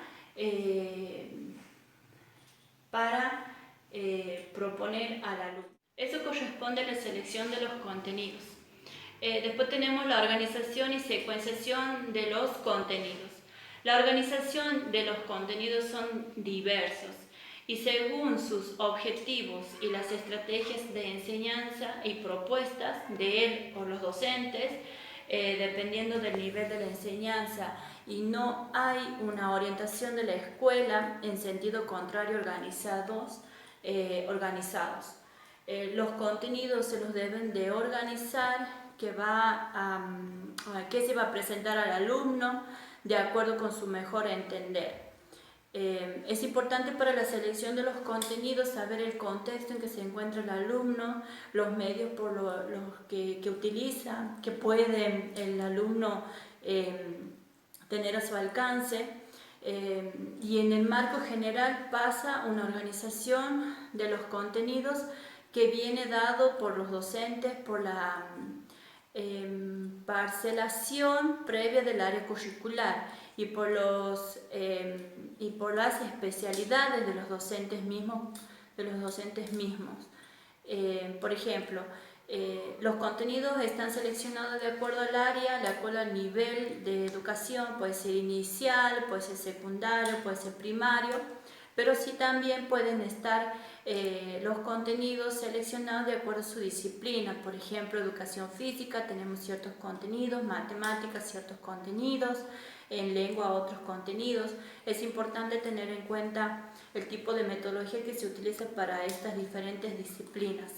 proponer al alumno. Eso corresponde a la selección de los contenidos. Después tenemos la organización y secuenciación de los contenidos. La organización de los contenidos son diversos y según sus objetivos y las estrategias de enseñanza y propuestas de él o los docentes, dependiendo del nivel de la enseñanza, y no hay una orientación de la escuela en sentido contrario organizados. Los contenidos se los deben de organizar, que se va a presentar al alumno de acuerdo con su mejor entender. Es importante para la selección de los contenidos saber el contexto en que se encuentra el alumno, los medios por los que utiliza, que puede el alumno tener a su alcance, y en el marco general pasa una organización de los contenidos que viene dado por los docentes por la parcelación previa del área curricular y por las especialidades de los docentes mismos. Por ejemplo, los contenidos están seleccionados de acuerdo al área, de acuerdo al nivel de educación, puede ser inicial, puede ser secundario, puede ser primario, pero sí también pueden estar los contenidos seleccionados de acuerdo a su disciplina. Por ejemplo, educación física, tenemos ciertos contenidos, matemáticas, ciertos contenidos, en lengua otros contenidos. Es importante tener en cuenta el tipo de metodología que se utiliza para estas diferentes disciplinas.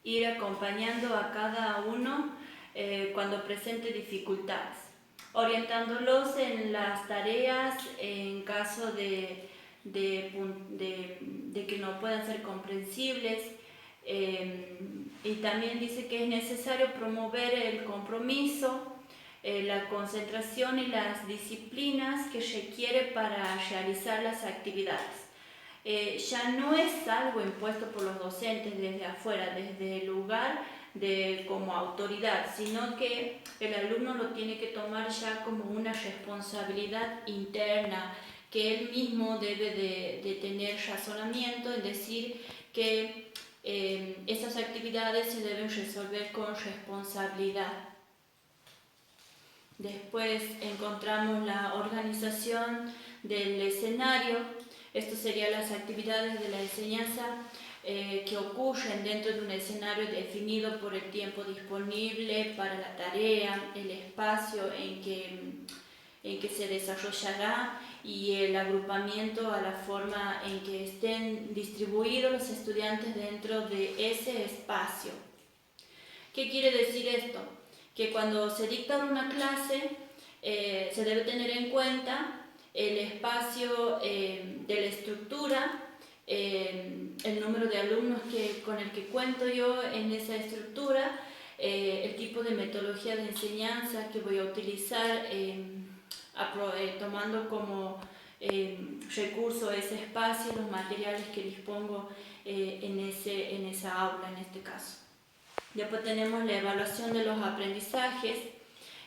Ir acompañando a cada uno cuando presente dificultades, orientándolos en las tareas en caso de que no puedan ser comprensibles, y también dice que es necesario promover el compromiso, la concentración y las disciplinas que requiere para realizar las actividades. Ya no es algo impuesto por los docentes desde afuera, desde el lugar como autoridad, sino que el alumno lo tiene que tomar ya como una responsabilidad interna, que él mismo debe de tener razonamiento en decir que esas actividades se deben resolver con responsabilidad. Después encontramos la organización del escenario. Esto serían las actividades de la enseñanza que ocurren dentro de un escenario definido por el tiempo disponible para la tarea, el espacio en que se desarrollará y el agrupamiento a la forma en que estén distribuidos los estudiantes dentro de ese espacio. ¿Qué quiere decir esto? Que cuando se dicta una clase se debe tener en cuenta el espacio de la estructura, el número de alumnos con el que cuento yo en esa estructura, el tipo de metodología de enseñanza que voy a utilizar, tomando como recurso ese espacio, los materiales que dispongo en esa aula en este caso. Después tenemos la evaluación de los aprendizajes.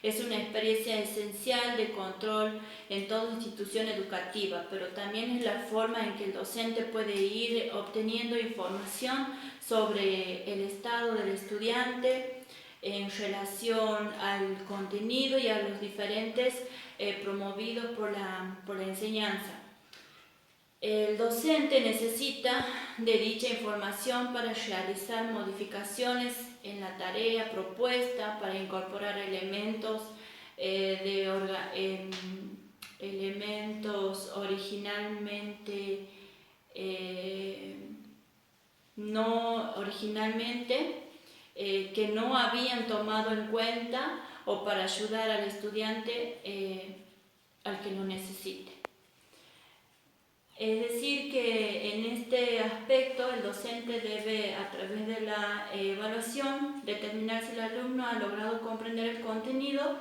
Es una experiencia esencial de control en toda institución educativa, pero también es la forma en que el docente puede ir obteniendo información sobre el estado del estudiante en relación al contenido y a los diferentes promovidos por la enseñanza. El docente necesita de dicha información para realizar modificaciones en la tarea propuesta, para incorporar elementos que no habían tomado en cuenta, o para ayudar al estudiante al que lo necesite. Es decir, que en este aspecto el docente debe, a través de la evaluación, determinar si el alumno ha logrado comprender el contenido,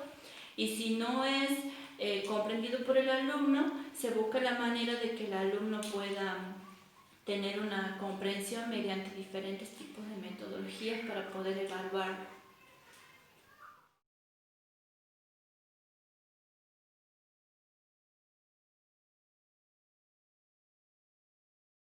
y si no es comprendido por el alumno, se busca la manera de que el alumno pueda tener una comprensión mediante diferentes tipos de metodologías para poder evaluarlo.